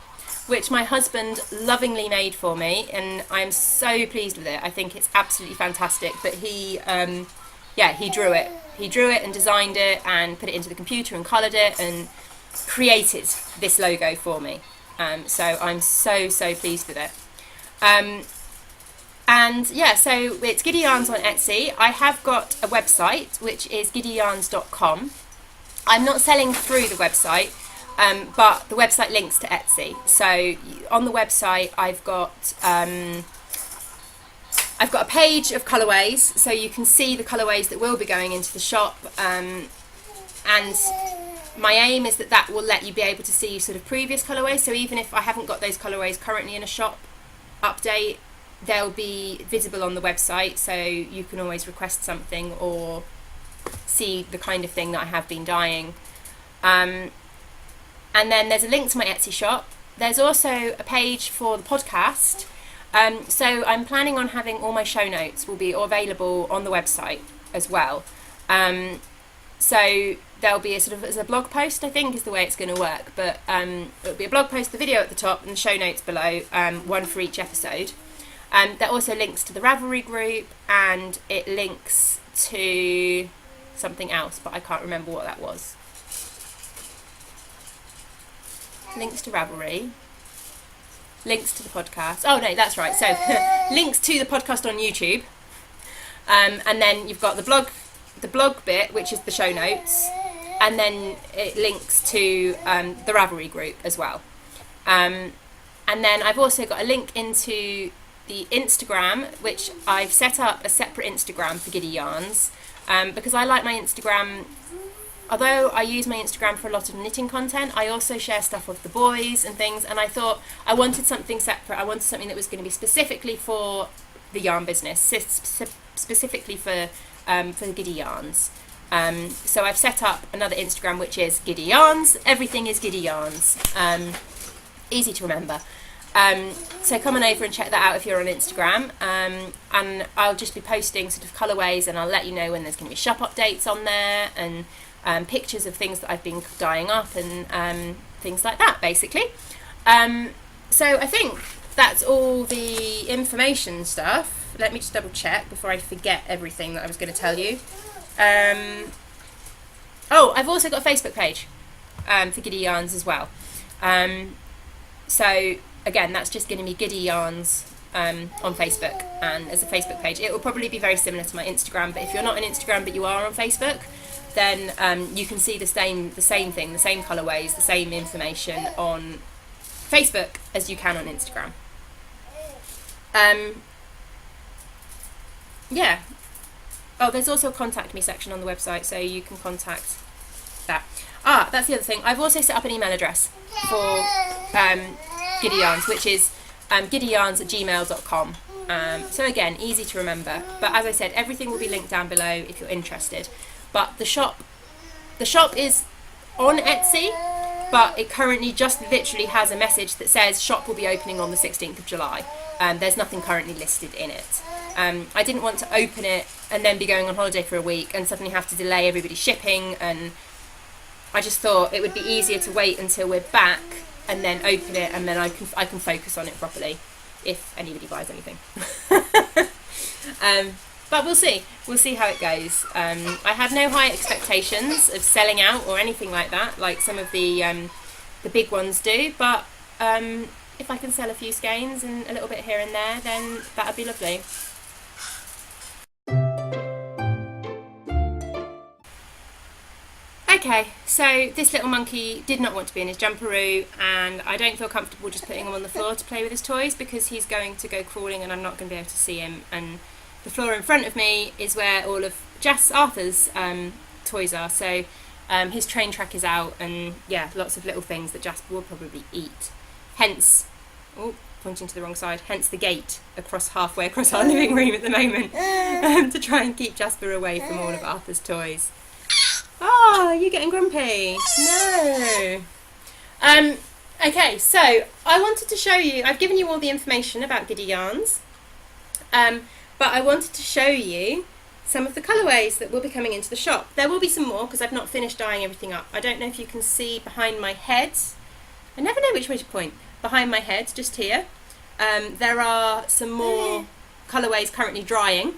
which my husband lovingly made for me, and I'm so pleased with it. I think it's absolutely fantastic. But he drew it. He drew it and designed it and put it into the computer and coloured it and created this logo for me. So I'm so pleased with it. And yeah, so it's Giddy Yarns on Etsy. I have got a website, which is giddyyarns.com. I'm not selling through the website, but the website links to Etsy. So on the website, I've got a page of colourways, so you can see the colourways that will be going into the shop. And my aim is that will let you be able to see sort of previous colourways. So even if I haven't got those colourways currently in a shop update, they'll be visible on the website, so you can always request something or see the kind of thing that I have been dyeing. And then there's a link to my Etsy shop. There's also a page for the podcast. So I'm planning on having all my show notes will be available on the website as well. So there'll be a sort of as a blog post, I think, is the way it's going to work. But it'll be a blog post, the video at the top, and the show notes below, one for each episode. That also links to the Ravelry group, and it links to something else, but I can't remember what that was. Links to Ravelry. Links to the podcast. Oh no, that's right. So links to the podcast on YouTube, and then you've got the blog bit, which is the show notes, and then it links to the Ravelry group as well. And then I've also got a link into the Instagram, which I've set up a separate Instagram for Giddy Yarns, because I like my Instagram. Although I use my Instagram for a lot of knitting content, I also share stuff with the boys and things, and I thought I wanted something separate. I wanted something that was going to be specifically for the yarn business, specifically for the Giddy Yarns. So I've set up another Instagram, which is Giddy Yarns. Everything is Giddy Yarns. Easy to remember. So come on over and check that out if you're on Instagram, and I'll just be posting sort of colourways, and I'll let you know when there's going to be shop updates on there, and pictures of things that I've been dyeing up, and things like that, basically. So I think that's all the information stuff. Let me just double check before I forget everything that I was going to tell you. Oh, I've also got a Facebook page for Giddy Yarns as well. So again, that's just going to be Giddy Yarns on Facebook, and as a Facebook page. It will probably be very similar to my Instagram, but if you're not on Instagram but you are on Facebook, then you can see the same thing, the same colourways, the same information on Facebook as you can on Instagram. Yeah. Oh, there's also a contact me section on the website, so you can contact that. Ah, that's the other thing. I've also set up an email address for Giddy Yarns, which is giddyyarns@gmail.com. So again, easy to remember. But as I said, everything will be linked down below if you're interested. But the shop is on Etsy, but it currently just literally has a message that says shop will be opening on the 16th of July. There's nothing currently listed in it. I didn't want to open it and then be going on holiday for a week and suddenly have to delay everybody's shipping, and I just thought it would be easier to wait until we're back and then open it, and then I can focus on it properly if anybody buys anything. But we'll see how it goes. I had no high expectations of selling out or anything like that, like some of the big ones do, but if I can sell a few skeins and a little bit here and there, then that would be lovely. Okay, so this little monkey did not want to be in his jumperoo, and I don't feel comfortable just putting him on the floor to play with his toys because he's going to go crawling and I'm not going to be able to see him. And the floor in front of me is where all of Arthur's toys are, so his train track is out, and yeah, lots of little things that Jasper will probably eat. Hence, oh, pointing to the wrong side, hence the gate halfway across our living room at the moment to try and keep Jasper away from all of Arthur's toys. Oh, you're getting grumpy. No. Okay, so I wanted to show you, I've given you all the information about Giddy Yarns, but I wanted to show you some of the colourways that will be coming into the shop. There will be some more because I've not finished dyeing everything up. I don't know if you can see behind my head. I never know which way to point. Behind my head, just here, there are some more colourways currently drying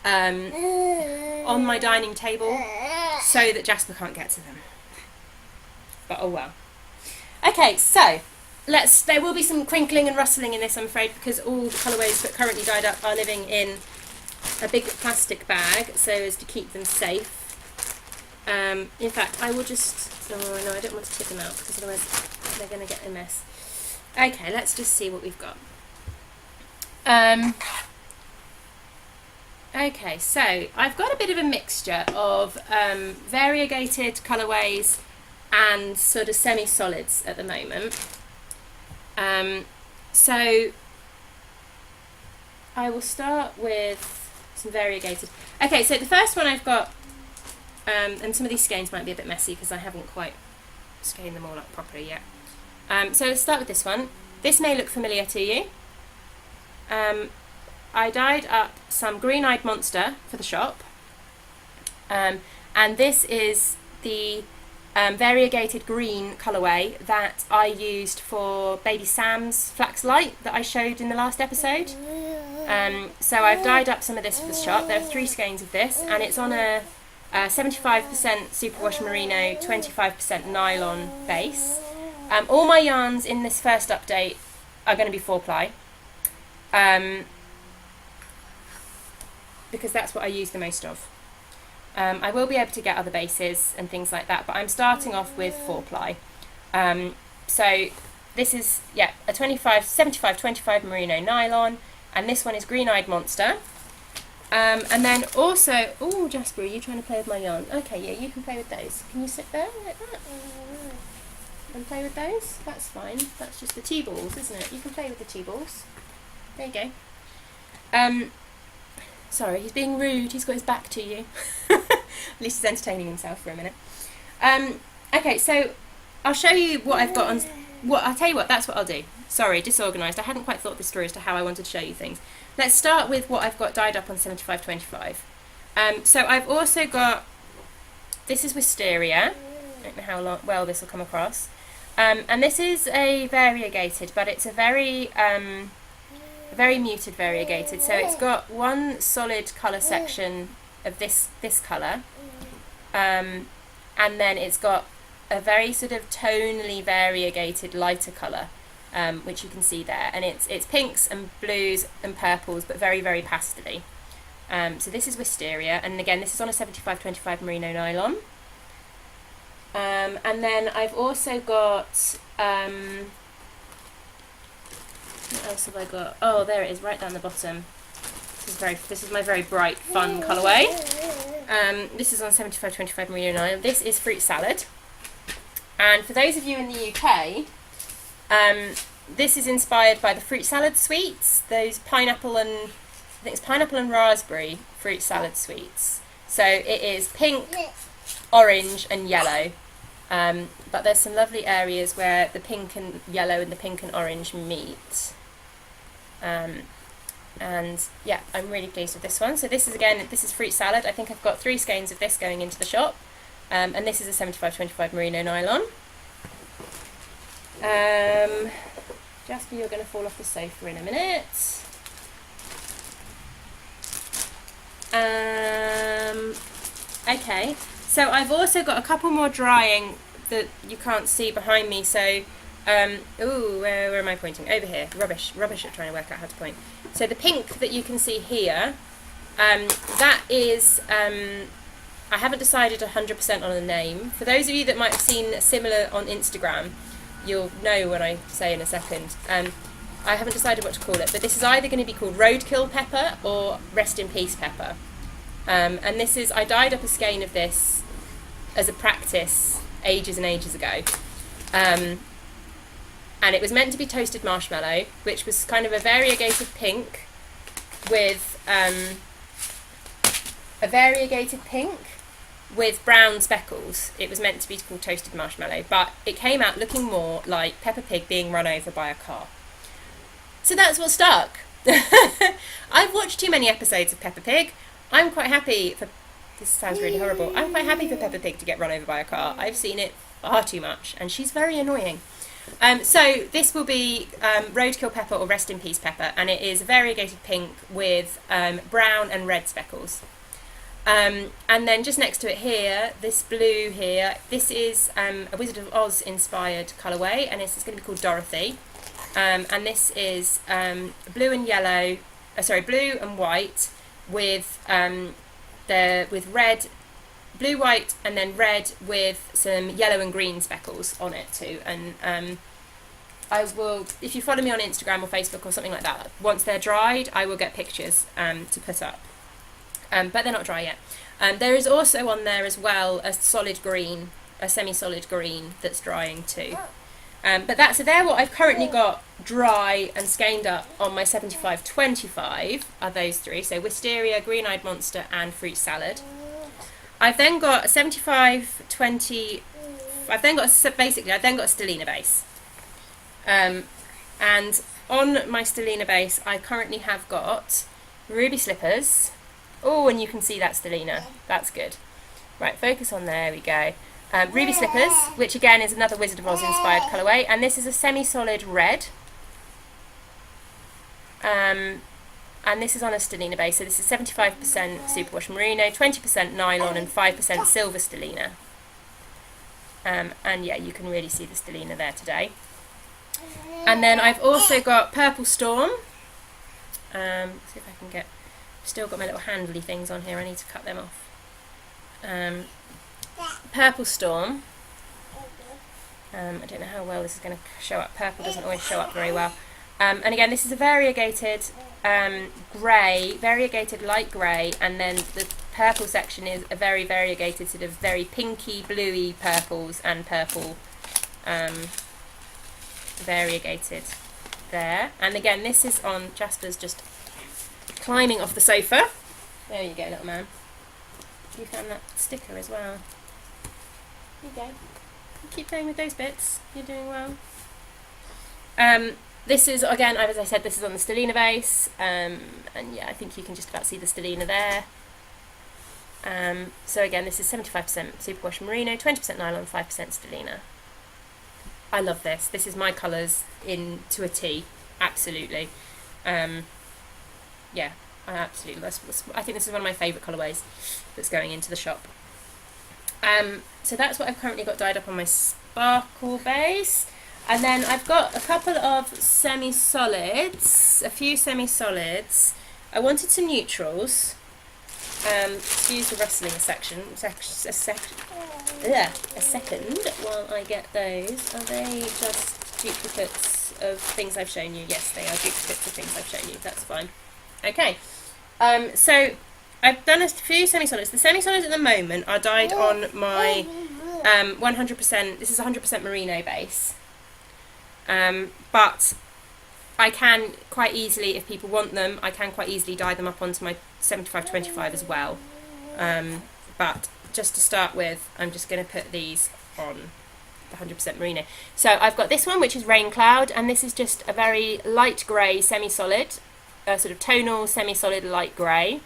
on my dining table so that Jasper can't get to them. But oh well. Okay, so there will be some crinkling and rustling in this, I'm afraid, because all the colourways that currently dyed up are living in a big plastic bag so as to keep them safe. In fact, I will just... Oh no, I don't want to tip them out because otherwise they're going to get a mess. Okay, let's just see what we've got. Okay, so I've got a bit of a mixture of variegated colourways and sort of semi-solids at the moment. So I will start with some variegated. Okay, so the first one I've got, and some of these skeins might be a bit messy because I haven't quite skeined them all up properly yet. So let's start with this one. This may look familiar to you. I dyed up some Greeneyed Monster for the shop, and this is the variegated green colourway that I used for baby Sam's Flax Light that I showed in the last episode. So I've dyed up some of this for the shop. There are 3 skeins of this, and it's on a 75% superwash merino, 25% nylon base. All my yarns in this first update are going to be 4-ply. Because that's what I use the most of. I will be able to get other bases and things like that, but I'm starting off with 4-ply. So this is, yeah, a 75-25 merino nylon, and this one is Greeneyed Monster. And then also, oh Jasper, are you trying to play with my yarn? Okay, yeah, you can play with those. Can you sit there like that? And play with those? That's fine. That's just the tea balls, isn't it? You can play with the tea balls. There you go. Sorry, he's being rude. He's got his back to you. At least he's entertaining himself for a minute. Okay, so I'll show you what I've got on. I'll tell you what. That's what I'll do. Sorry, disorganised. I hadn't quite thought this through as to how I wanted to show you things. Let's start with what I've got dyed up on 7525. So I've also got, this is Wisteria. I don't know how well this will come across. And this is a variegated, but it's a very muted variegated. So it's got one solid colour section of this colour, and then it's got a very sort of tonally variegated lighter colour, which you can see there. And it's pinks and blues and purples, but very, very pastel-y. So this is Wisteria, and again, this is on a 75-25 merino nylon. And then I've also got, what else have I got? Oh, there it is, right down the bottom. This is my very bright, fun colourway. This is on 75-25 merino nylon. This is Fruit Salad. And for those of you in the UK, this is inspired by the Fruit Salad sweets, those pineapple and, I think it's pineapple and raspberry Fruit Salad sweets. So it is pink, orange and yellow, but there's some lovely areas where the pink and yellow and the pink and orange meet, and yeah, I'm really pleased with this one. So this is Fruit Salad. I think I've got 3 skeins of this going into the shop, and this is a 75-25 merino nylon. Jasper, you're going to fall off the sofa in a minute. Okay, so I've also got a couple more drying that you can't see behind me. So, ooh, where am I pointing? Over here. Rubbish at trying to work out how to point. So the pink that you can see here, that is, I haven't decided 100% on a name. For those of you that might have seen similar on Instagram, you'll know what I say in a second. I haven't decided what to call it, but this is either going to be called Roadkill Pepper or Rest in Peace Pepper. And this is, I dyed up a skein of this as a practice ages and ages ago. And it was meant to be toasted marshmallow, which was kind of a variegated pink with brown speckles. It was meant to be called toasted marshmallow, but it came out looking more like Peppa Pig being run over by a car. So that's what stuck. I've watched too many episodes of Peppa Pig. I'm quite happy for, this sounds really horrible, I'm quite happy for Peppa Pig to get run over by a car. I've seen it far too much, and she's very annoying. So this will be Roadkill Pepper or Rest in Peace Pepper, and it is a variegated pink with brown and red speckles. And then just next to it here, this blue here, this is a Wizard of Oz inspired colourway, and this is going to be called Dorothy. And this is blue and yellow, blue and white with red, blue, white, and then red with some yellow and green speckles on it too. And I will, if you follow me on Instagram or Facebook or something like that, once they're dried, I will get pictures to put up. But they're not dry yet. There is also on there as well a solid green, a semi-solid green that's drying too. But they're what I've currently got dry and skeined up on my 75-25 are those 3. So Wisteria, Greeneyed Monster and Fruit Salad. I've then got a 75-20, I've then got a Stellina base. And on my Stellina base I currently have got Ruby Slippers. Oh, and you can see that Stellina. That's good. Right, focus on there, we go. Ruby Slippers, which again is another Wizard of Oz inspired colourway, and this is a semi-solid red. And this is on a Stellina base, so this is 75% superwash merino, 20% nylon and 5% silver Stellina. And yeah, you can really see the Stellina there today. And then I've also got Purple Storm. See if I can get, still got my little handly things on here, I need to cut them off. Purple Storm. I don't know how well this is going to show up. Purple doesn't always show up very well. And again, this is a variegated grey, variegated light grey, and then the purple section is a very variegated sort of very pinky, bluey purples and purple variegated there. And again, this is on, Jasper's just climbing off the sofa. There you go, little man. You found that sticker as well. There you go. You keep playing with those bits. You're doing well. this is, again, as I said, this is on the stellina base, and yeah, I think you can just about see the stellina there. So again, this is 75% superwash merino, 20% nylon, 5% stellina. I love this. This is my colours in to a T, absolutely. Yeah, absolutely. I think this is one of my favourite colourways that's going into the shop. So that's what I've currently got dyed up on my sparkle base. And then I've got a couple of semi-solids, a few semi-solids. I wanted some neutrals. Excuse the rustling a second while I get those. Are they just duplicates of things I've shown you? Yes, they are duplicates of things I've shown you. That's fine. Okay. So I've done a few semi-solids. The semi-solids at the moment are dyed on my 100%. This is 100% merino base. But I can quite easily, if people want them, I can quite easily dye them up onto my 75-25 as well. But just to start with, I'm just going to put these on the 100% merino. So I've got this one, which is Rain Cloud, and this is just a very light grey semi-solid, sort of tonal semi-solid light grey.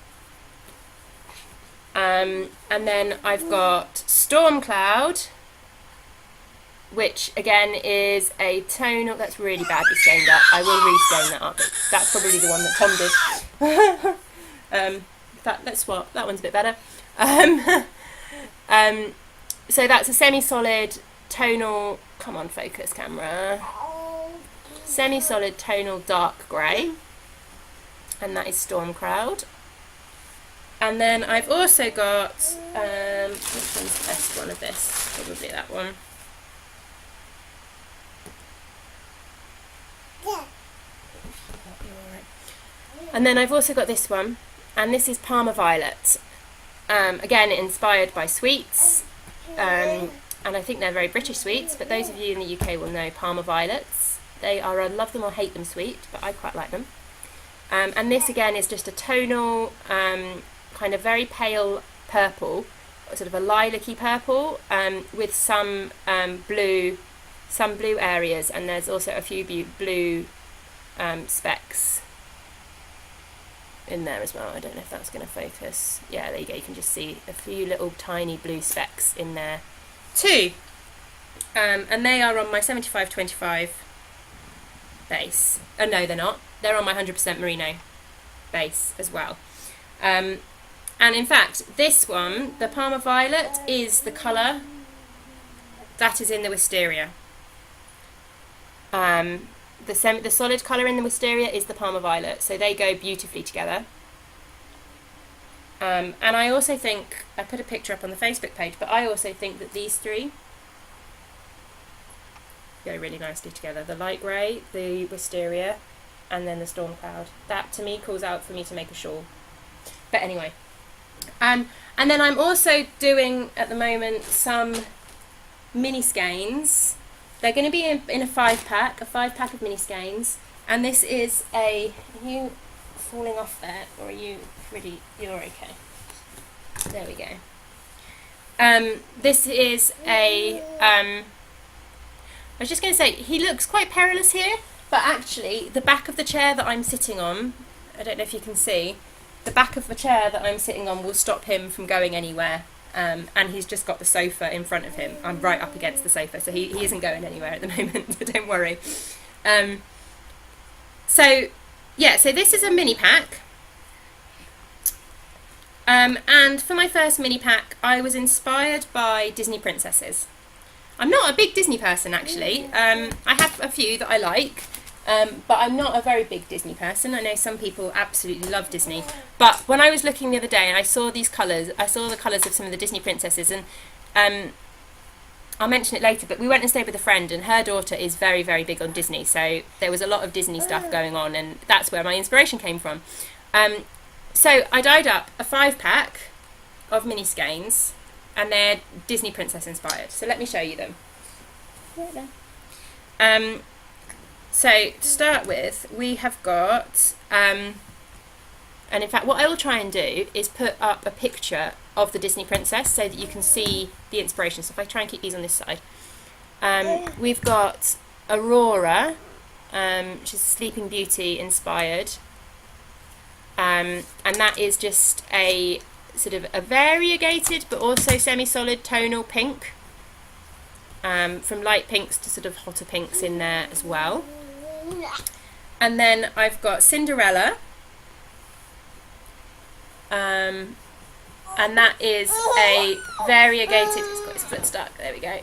And then I've got Storm Cloud, which again is a tonal. That's really badly stained up. I will re-stain that up. That's probably the one that Tom did. Let's swap. That one's a bit better. So that's a semi-solid tonal. Come on, focus camera. Semi-solid tonal dark grey, and that is Storm Cloud. And then I've also got which one's the best one of this? Probably that one. And then I've also got this one, and this is Parma Violet. Again, inspired by sweets, and I think they're very British sweets, but those of you in the UK will know Parma Violets. They are a love them or hate them sweet, but I quite like them. And this again is just a tonal, kind of very pale purple, sort of a lilac-y purple, with some blue areas, and there's also a few blue specks in there as well. I don't know if that's going to focus. Yeah, there you go. You can just see a few little tiny blue specks in there too. And they are on my 75-25 base. Oh no, they're not. They're on my 100% merino base as well. And in fact, this one, the Parma Violet, is the colour that is in the Wisteria. The solid colour in the Wisteria is the Parma Violet, so they go beautifully together. And I also think, I put a picture up on the Facebook page, but I also think that these three go really nicely together. The light grey, the Wisteria, and then the Storm Cloud. That to me calls out for me to make a shawl. But anyway. And then I'm also doing at the moment some mini skeins. They're going to be in a 5-pack, of mini skeins. And this is are you falling off there, or are you really, you're okay. There we go. This is I was just going to say, he looks quite perilous here, but actually the back of the chair that I'm sitting on, I don't know if you can see, the back of the chair that I'm sitting on will stop him from going anywhere. And he's just got the sofa in front of him. I'm right up against the sofa, so he isn't going anywhere at the moment, so don't worry. So this is a mini pack. And for my first mini pack, I was inspired by Disney princesses. I'm not a big Disney person, actually. I have a few that I like, but I'm not a very big Disney person. I know some people absolutely love Disney. But when I was looking the other day and I saw these colours, I saw the colours of some of the Disney princesses, and I'll mention it later, but we went and stayed with a friend, and her daughter is very, very big on Disney. So there was a lot of Disney stuff going on, and that's where my inspiration came from. So I dyed up a 5-pack of mini skeins, and they're Disney princess inspired. So let me show you them. So to start with, we have got, and in fact what I will try and do is put up a picture of the Disney princess so that you can see the inspiration. So if I try and keep these on this side, we've got Aurora which is Sleeping Beauty inspired. And that is just a sort of a variegated but also semi-solid tonal pink, from light pinks to sort of hotter pinks in there as well. And then I've got Cinderella, and that is a variegated, it's got its foot stuck, there we go,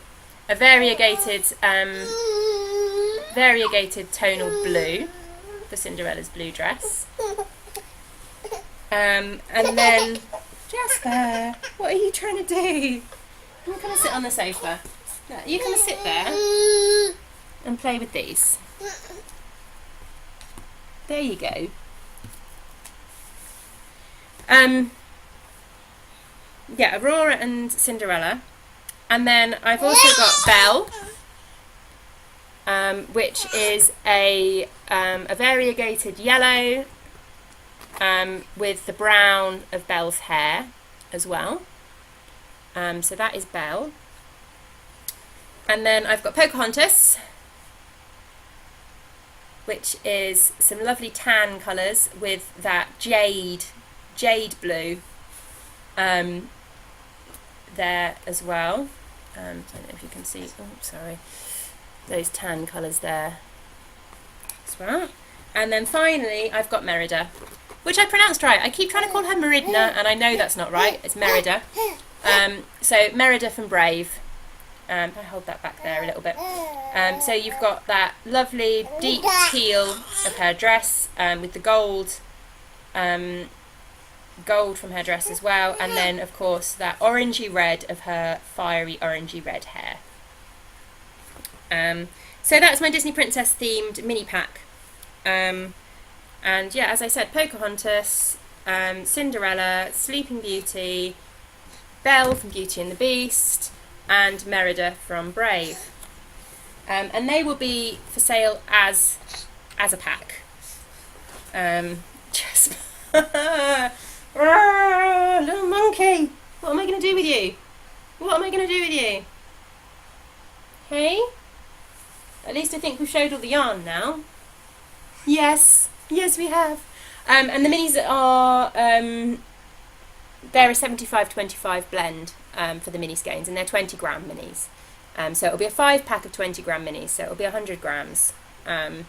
a variegated tonal blue for Cinderella's blue dress. And then, Jasper, what are you trying to do? You come and sit on the sofa. No, you come and sit there and play with these. There you go. Yeah, Aurora and Cinderella. And then I've also got Belle, which is a variegated yellow, with the brown of Belle's hair as well. So that is Belle. And then I've got Pocahontas, which is some lovely tan colours with that jade blue there as well. I don't know if you can see, oh sorry, those tan colours there as well. And then finally I've got Merida, which I pronounced right. I keep trying to call her Meridna, and I know that's not right. It's Merida. So Merida from Brave. I hold that back there a little bit. So you've got that lovely deep teal of her dress, with the gold from her dress as well, and then of course that orangey red of her fiery orangey red hair. So that's my Disney Princess themed mini pack. And yeah, as I said, Pocahontas, Cinderella, Sleeping Beauty, Belle from Beauty and the Beast, and Merida from Brave. And they will be for sale as a pack. Just little monkey, what am I going to do with you? What am I going to do with you? Hey? At least I think we've showed all the yarn now. Yes, yes we have. And the minis are, they're a 75-25 blend for the mini skeins, and they're 20 gram minis. So it'll be a 5-pack of 20 gram minis, so it'll be 100 grams. And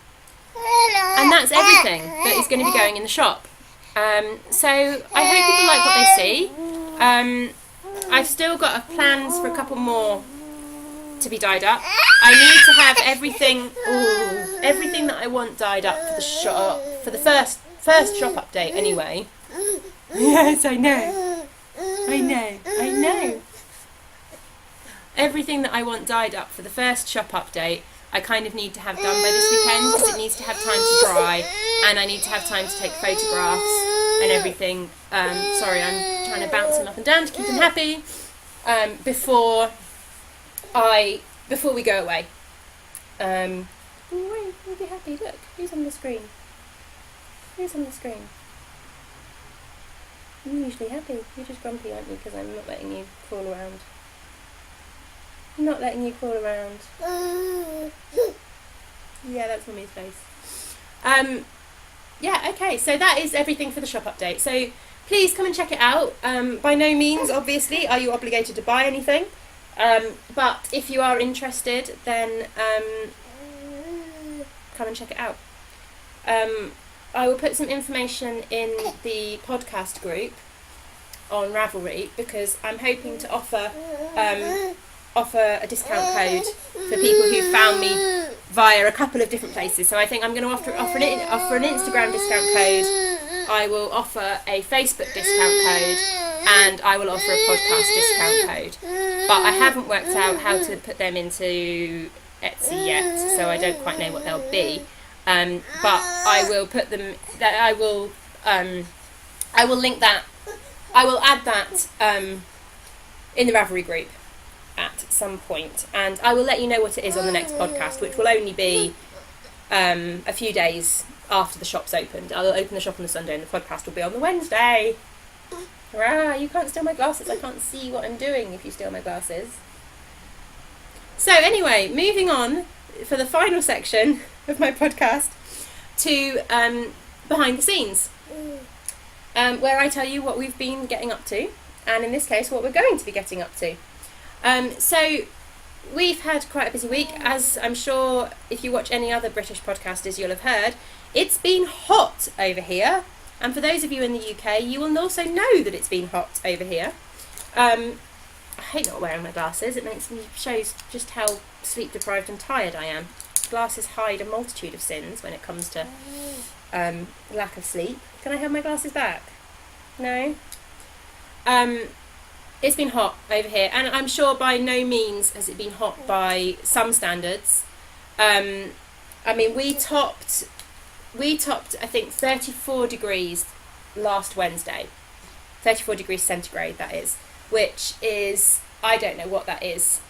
that's everything that is going to be going in the shop. So I hope people like what they see. I've still got plans for a couple more to be dyed up. I need to have everything that I want dyed up for the shop, for the first shop update anyway. Yes, I know. Everything that I want dyed up for the first shop update, I kind of need to have done by this weekend, because it needs to have time to dry, and I need to have time to take photographs and everything. Sorry, I'm trying to bounce him up and down to keep him happy, before we go away. You'll be happy. Look, who's on the screen? Who's on the screen? You're usually happy. You're just grumpy, aren't you? Because I'm not letting you crawl around. I'm not letting you crawl around. Yeah, that's Mummy's face. Yeah, okay, so that is everything for the shop update. So please come and check it out. By no means, obviously, are you obligated to buy anything. But if you are interested, then come and check it out. I will put some information in the podcast group on Ravelry, because I'm hoping to offer a discount code for people who found me via a couple of different places. So I think I'm going to offer an Instagram discount code, I will offer a Facebook discount code, and I will offer a podcast discount code. But I haven't worked out how to put them into Etsy yet, so I don't quite know what they'll be. But I will put them. I will link that. I will add that in the Ravelry group at some point, and I will let you know what it is on the next podcast, which will only be a few days after the shop's opened. I'll open the shop on the Sunday, and the podcast will be on the Wednesday. Hurrah! You can't steal my glasses. I can't see what I'm doing if you steal my glasses. So anyway, moving on for the final section of my podcast to behind the scenes, where I tell you what we've been getting up to, and in this case what we're going to be getting up to. So we've had quite a busy week, as I'm sure if you watch any other British podcasters you'll have heard. It's been hot over here, and for those of you in the UK, you will also know that it's been hot over here. I hate not wearing my glasses. It shows just how sleep deprived and tired I am. Glasses hide a multitude of sins when it comes to lack of sleep. Can I have my glasses back? No? It's been hot over here, and I'm sure by no means has it been hot by some standards. I mean, we topped I think 34 degrees last Wednesday. 34 degrees centigrade, that is, which is, I don't know what that is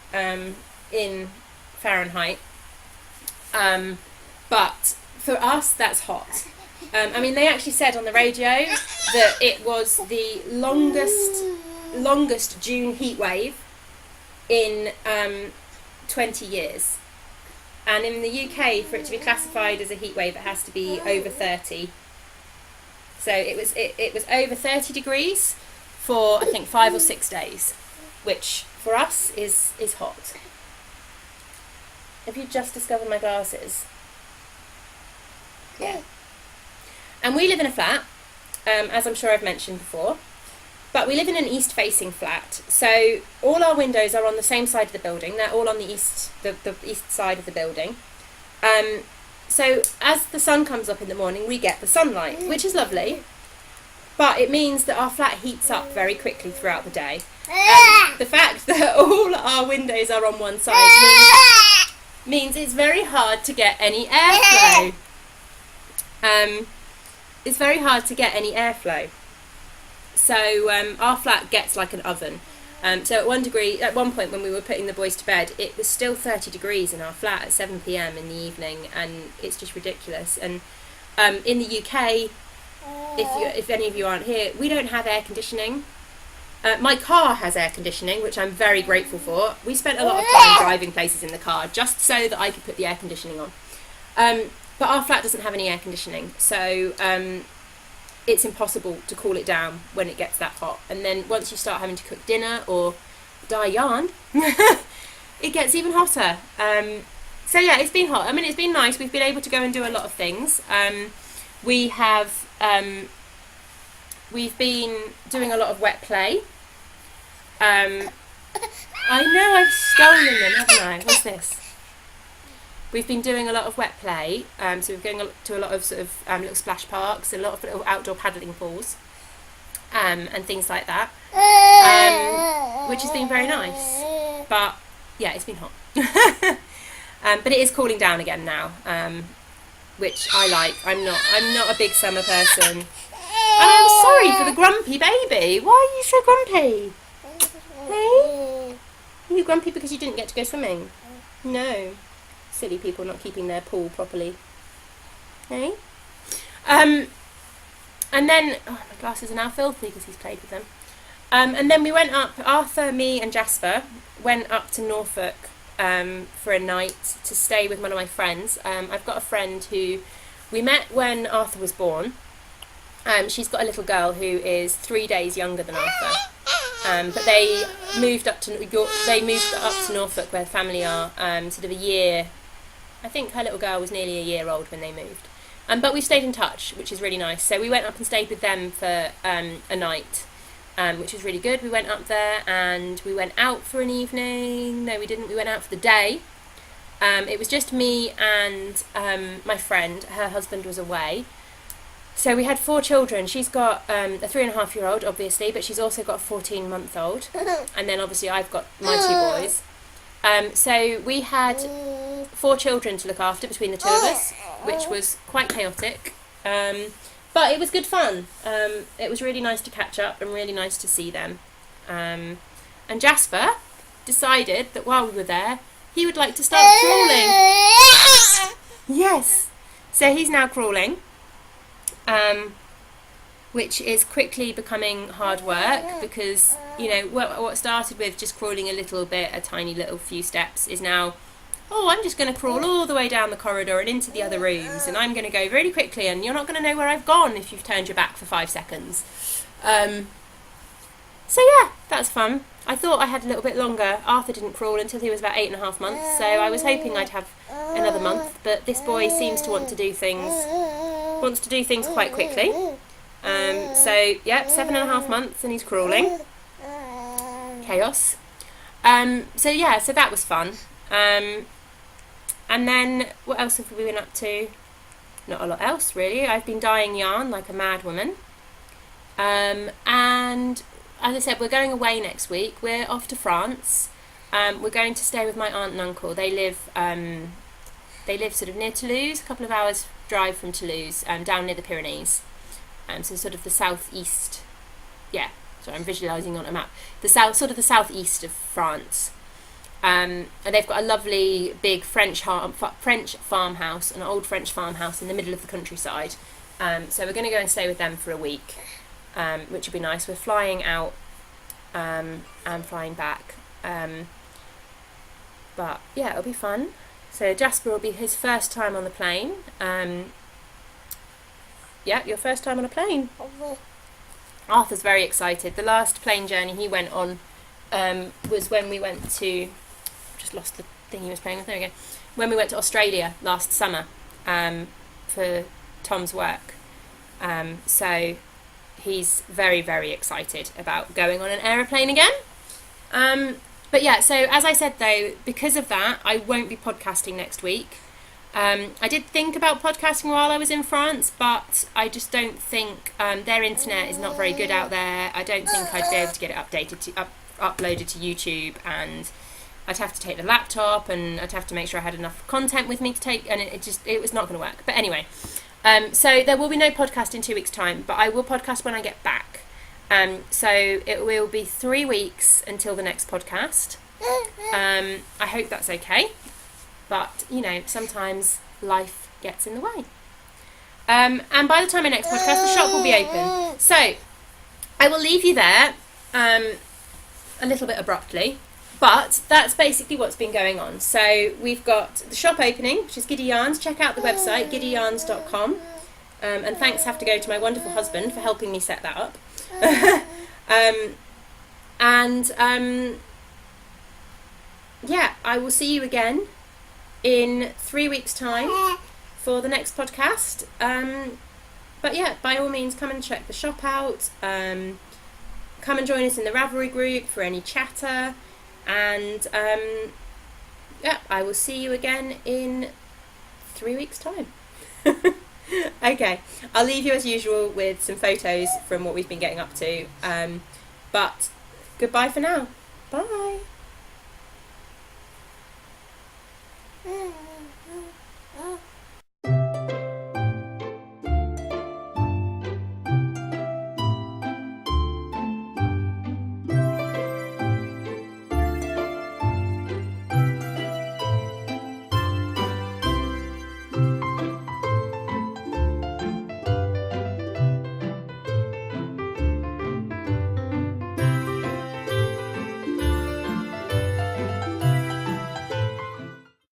in Fahrenheit. But for us, that's hot. I mean, they actually said on the radio that it was the longest June heat wave in 20 years. And in the UK, for it to be classified as a heat wave, it has to be over 30. So it was over 30 degrees for, I think, 5 or 6 days, which for us is hot. Have you just discovered my glasses? Yeah. And we live in a flat, as I'm sure I've mentioned before, but we live in an east-facing flat, so all our windows are on the same side of the building. They're all on the east side of the building. So as the sun comes up in the morning, we get the sunlight, which is lovely, but it means that our flat heats up very quickly throughout the day. The fact that all our windows are on one side means it's very hard to get any airflow. It's very hard to get any airflow. So our flat gets like an oven. So at one point when we were putting the boys to bed, it was still 30 degrees in our flat at 7 p.m. in the evening, and it's just ridiculous. And in the UK, if any of you aren't here, we don't have air conditioning. My car has air conditioning, which I'm very grateful for. We spent a lot of time driving places in the car just so that I could put the air conditioning on. But our flat doesn't have any air conditioning, so it's impossible to cool it down when it gets that hot. And then once you start having to cook dinner or dye yarn, it gets even hotter. So yeah, it's been hot. I mean, it's been nice. We've been able to go and do a lot of things. We've been doing a lot of wet play. I know I've stolen them, haven't I? What's this? We've been doing a lot of wet play, so we're going to a lot of sort of little splash parks, a lot of little outdoor paddling pools, and things like that, which has been very nice. But yeah, it's been hot. But it is cooling down again now, which I like. I'm not a big summer person. And I'm sorry for the grumpy baby. Why are you so grumpy? Hey? Are you grumpy because you didn't get to go swimming? No. Silly people not keeping their pool properly. Hey? And then, my glasses are now filthy because he's played with them. And then we went up, Arthur, me and Jasper went up to Norfolk for a night to stay with one of my friends. I've got a friend who we met when Arthur was born. She's got a little girl who is 3 days younger than Arthur. But they moved up to Norfolk, where the family are, sort of a year. I think her little girl was nearly a year old when they moved. But we stayed in touch, which is really nice. So we went up and stayed with them for a night, which was really good. We went up there and we went out for an evening. No, we didn't. We went out for the day. It was just me and my friend. Her husband was away. So we had 4 children. She's got a 3.5-year-old, obviously, but she's also got a 14-month-old. And then obviously I've got my 2 boys. So we had 4 children to look after between the 2 of us, which was quite chaotic. But it was good fun. It was really nice to catch up and really nice to see them. And Jasper decided that while we were there, he would like to start crawling. Yes. So he's now crawling. Which is quickly becoming hard work because, you know, what started with just crawling a little bit, a tiny little few steps, is now oh, I'm just going to crawl all the way down the corridor and into the other rooms, and I'm going to go really quickly, and you're not going to know where I've gone if you've turned your back for 5 seconds. So yeah, that's fun. I thought I had a little bit longer. Arthur didn't crawl until he was about 8.5 months, so I was hoping I'd have another month, but this boy seems to want to do things, quite quickly. So yeah, 7.5 months and he's crawling. Chaos. So yeah, so that was fun. And then what else have we been up to? Not a lot else really. I've been dyeing yarn like a mad woman. And as I said, we're going away next week. We're off to France. We're going to stay with my aunt and uncle. They live sort of near Toulouse, a couple of hours drive from Toulouse, down near the Pyrenees. So sort of the southeast. Yeah, sorry, I'm visualising on a map. The southeast of France. And they've got a lovely big French farmhouse, an old French farmhouse in the middle of the countryside. So we're going to go and stay with them for a week, which will be nice. We're flying out and flying back. But yeah, it'll be fun. So Jasper will be his first time on the plane. Yeah, your first time on a plane. Arthur's very excited. The last plane journey he went on was when we went to... just lost the thing he was playing with. There we go. When we went to Australia last summer for Tom's work. So he's very, very excited about going on an aeroplane again. But yeah, so as I said though, because of that, I won't be podcasting next week. I did think about podcasting while I was in France, but I just don't think their internet is not very good out there. I don't think I'd be able to get it uploaded to YouTube, and I'd have to take the laptop, and I'd have to make sure I had enough content with me to take, and it was not going to work. But anyway, so there will be no podcast in 2 weeks' time, but I will podcast when I get back. So it will be 3 weeks until the next podcast. I hope that's okay. But, you know, sometimes life gets in the way. And by the time my next podcast, the shop will be open. So, I will leave you there a little bit abruptly. But that's basically what's been going on. So, we've got the shop opening, which is Giddy Yarns. Check out the website, giddyyarns.com. And thanks have to go to my wonderful husband for helping me set that up. Yeah, I will see you again in 3 weeks' time for the next podcast. But yeah, by all means, come and check the shop out. Come and join us in the Ravelry group for any chatter. And yeah, I will see you again in 3 weeks' time. Okay, I'll leave you as usual with some photos from what we've been getting up to. But goodbye for now. Bye.